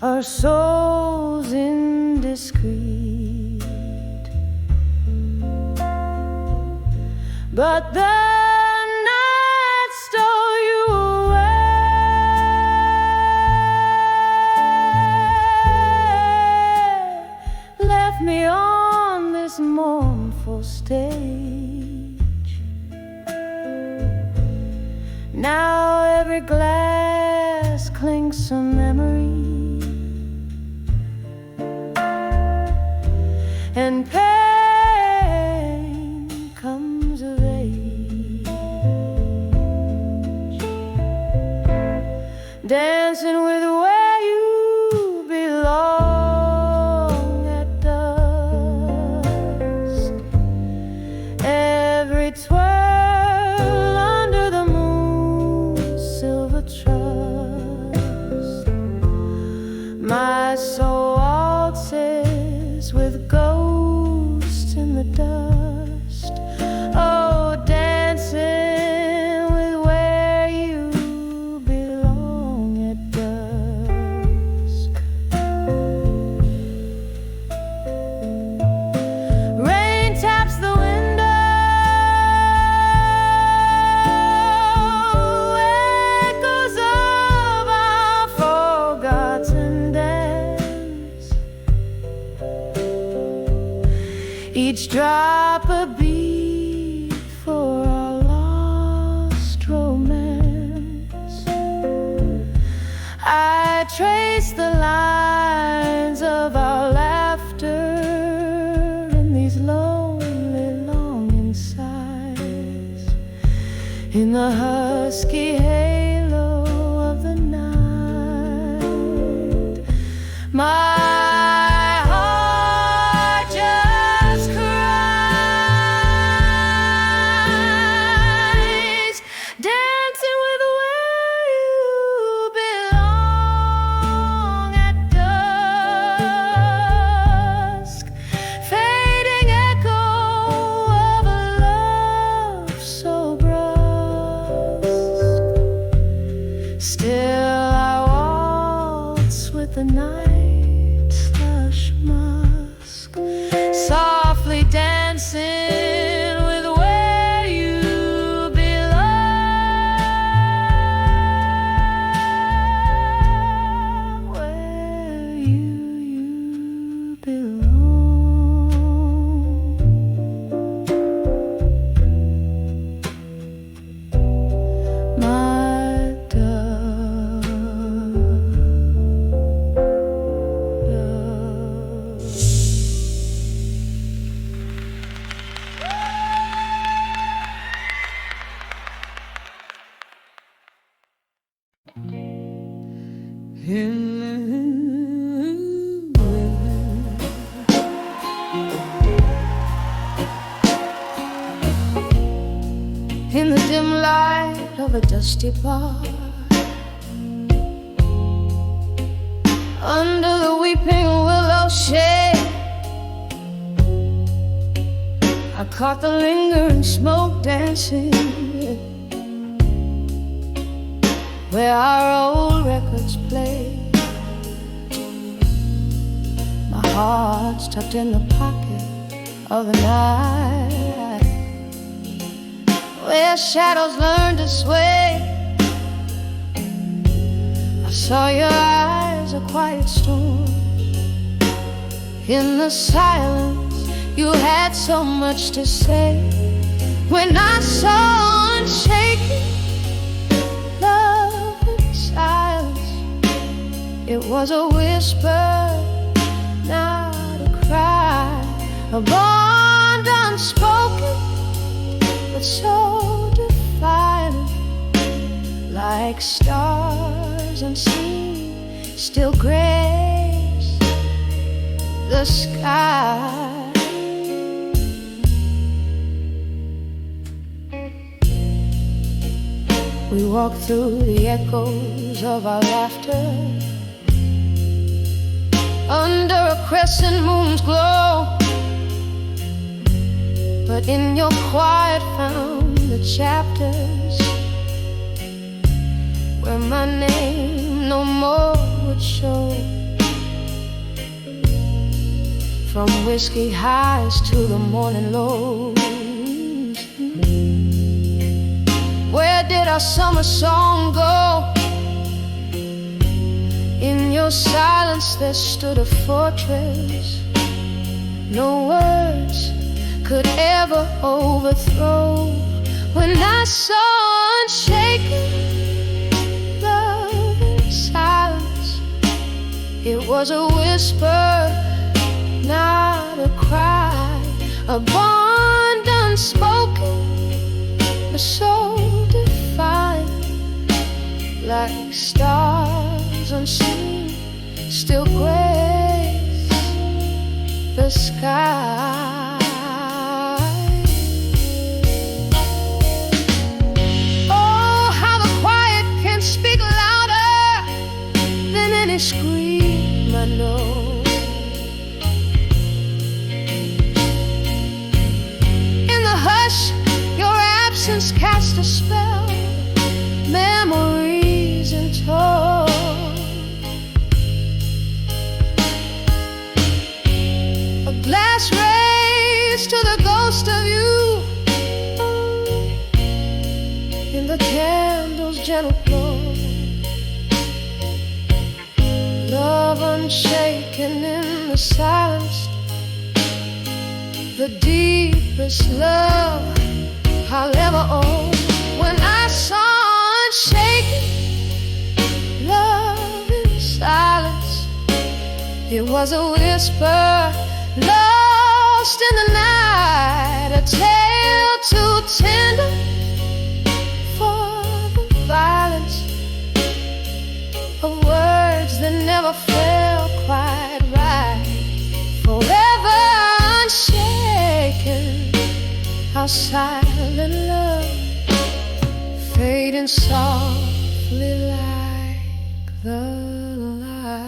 our souls indiscreet. But the night stole you away, left me on this mournful stage. Now every glass clinks a memory, and pain comes of age, dancing with where you belong at dusk. Every twirl under the moon's silver trust, my soul waltzes with ghosts in the dust. Oh, dancing with where you belong at dusk. Rain taps the window, echoes of our forgotten dance, each drop a beat for our lost romance. I trace the lines of our laughter in these lonely longing sighs, in the husky halo of the night. My heart just cries, dancing with where you belong at dusk. Fading echo of a love so brusque. Still I waltz with the night's lush musk, softly dancing with where you belong, where you belong. My dove. In the dim light of a dusty bar, under the weeping willow shade, I caught the lingering smoke dancing where our old records play. My heart's tucked in the pocket of the night, where shadows learn to sway. I saw your eyes, a quiet storm. In the silence, you had so much to say. When I saw unshaken love in silence, it was a whisper, not a cry, a bond unspoken, but so defiant, like stars unseen, still grace the sky. We walked through the echoes of our laughter, under a crescent moon's glow. But in your quiet found the chapters where my name no more would show. From whiskey highs to the morning lows, where did our summer song go? In your silence there stood a fortress no words could ever overthrow. When I saw unshaken love in silence, it was a whisper, not a cry, a bond unspoken, but so defiant, like stars unseen, still grace the sky. Speak louder than any scream I know. In the hush, your absence cast a spell, memories in tow. A glass raised to the ghost of you, in the candle's gentle glow. Love unshaken in the silence, the deepest love I'll ever own. When I saw unshaken love in silence, it was a whisper lost in the night, a tale too tender for the violence of words that never felt quite right. Forever unshaken, our silent love fading softly like the light.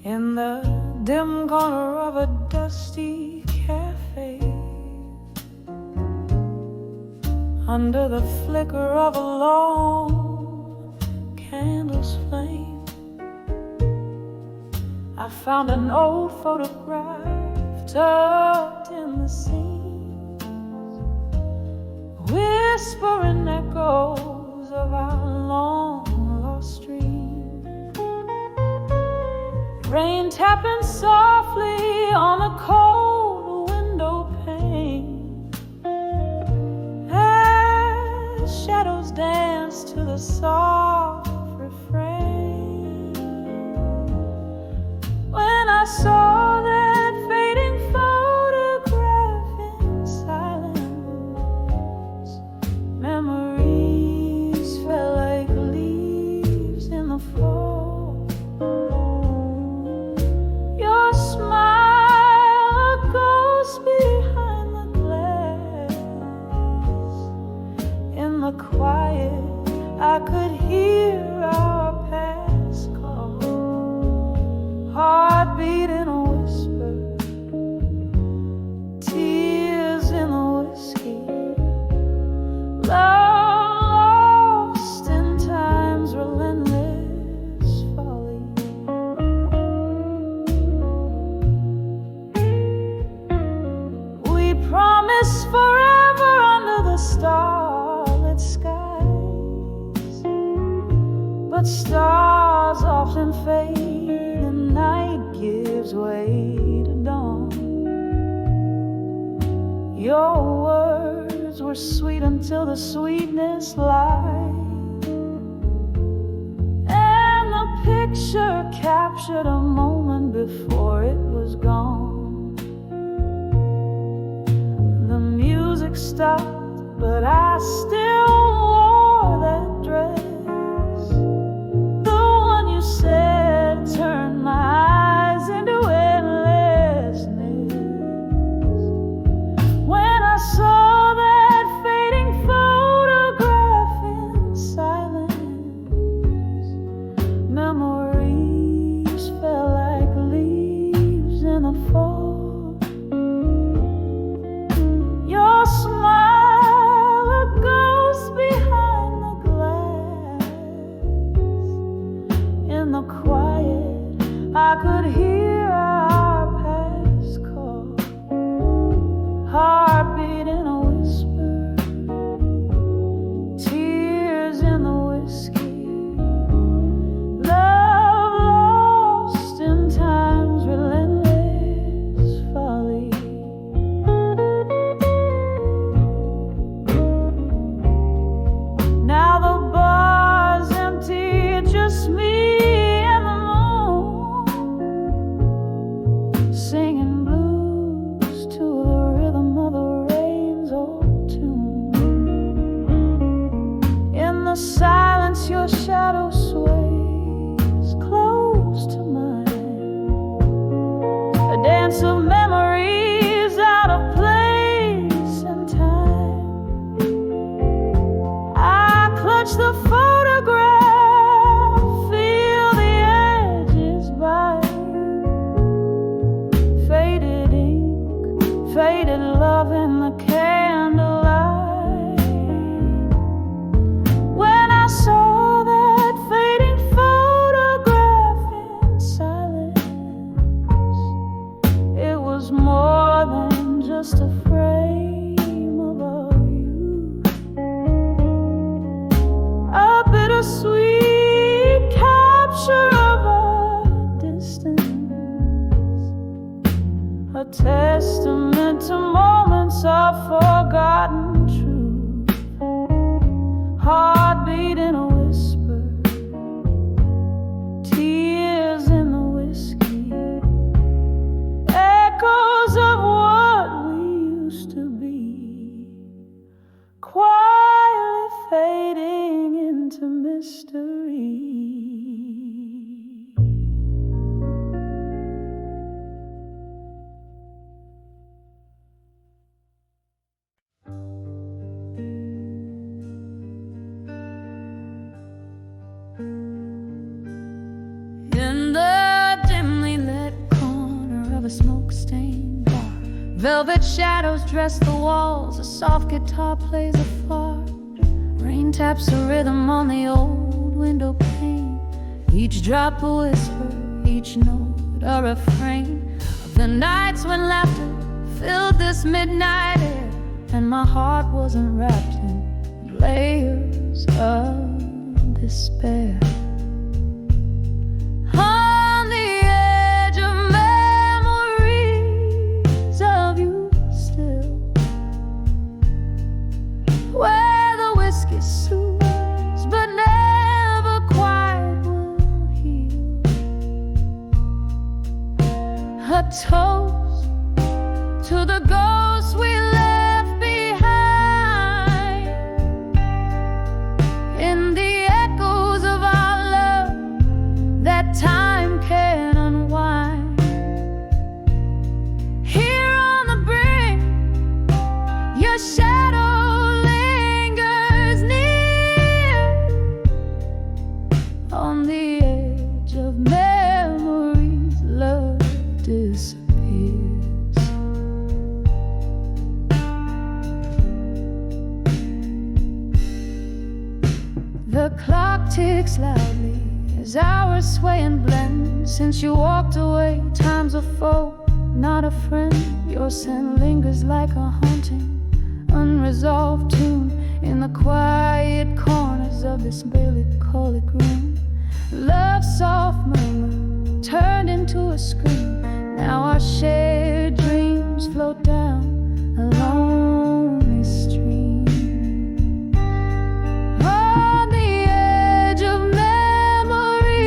In the dim corner of a dusty cafe, under the flicker of a long candle's flame, I found an old photograph tucked in the seams, whispering echoes of our long lost dreams. Rain tapping softly on the bliss forever under the starlit skies. But stars often fade and night gives way to dawn. Your words were sweet until the sweetness lied, and the picture captured a moment before it was gone. The music stopped, but I still wore that dress, the one you said turned my eyes into endlessness. When I saw that fading photograph in silence, memories fell like leaves in the fall. Your smile, a ghost behind the glass. In the quiet, I could hear our past call. Heartbeat in a whisper, tears in the whiskey, love lost in time's relentless folly. Now the bar's empty, just me and the moon, singing blues to the rhythm of the rain's old tune. In the silence, your shadow sways close to mine, a dance of memories out of place and time. I clutch the photograph, feel the edges bite, faded ink, faded love in the candlelight. When I saw that fading photograph in silence, it was more than just a frame of our youth, a bittersweet capture of our distance, a testament to moments of forgotten truth. Heartbeat in a whisper, tears in the whiskey, echoes of what we used to be, quietly fading into mystery. In the dimly lit corner of a smoke-stained bar, velvet shadows dress the walls, a soft guitar plays afar. Rain taps a rhythm on the old window pane, each drop a whisper, each note a refrain of the nights when laughter filled this midnight air, and my heart wasn't wrapped in layers of despair. On the edge of memories of you still, where the whiskey soothes but never quite will heal. A toast to the ghosts we left behind, in the echoes of our love that time can unwind. Here on the brink, your shadow lingers near, on the edge of memories, love disappears. The clock ticks loudly as hours sway and blend. Since you walked away, time's a foe, not a my friend, your scent lingers like a haunting, unresolved tune in the quiet corners of this melancholic room. Love's soft murmur turned into a scream. Now our shared dreams float down a lonely stream. On the edge of memories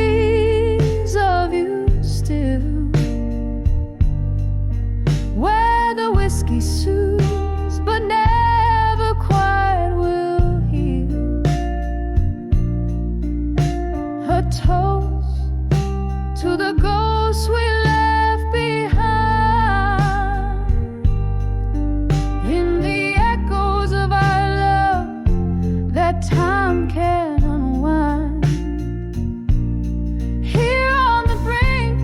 of you still, where the whiskey soothes but never quite will heal. A toast to the ghosts we left behind, in the echoes of our love that time can unwind. Here on the brink,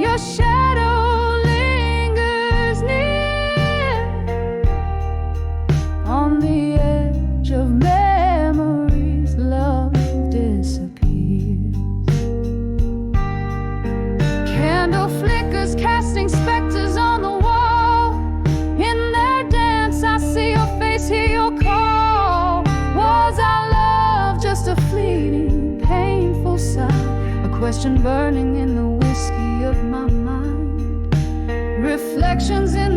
your shadow lingers near. On the edge of memories, love disappears. Candle flickers casting specters on the wall. In their dance I see your face, hear your call. Was our love just a fleeting, painful sigh? A question burning in the whiskey of my mind. Reflections in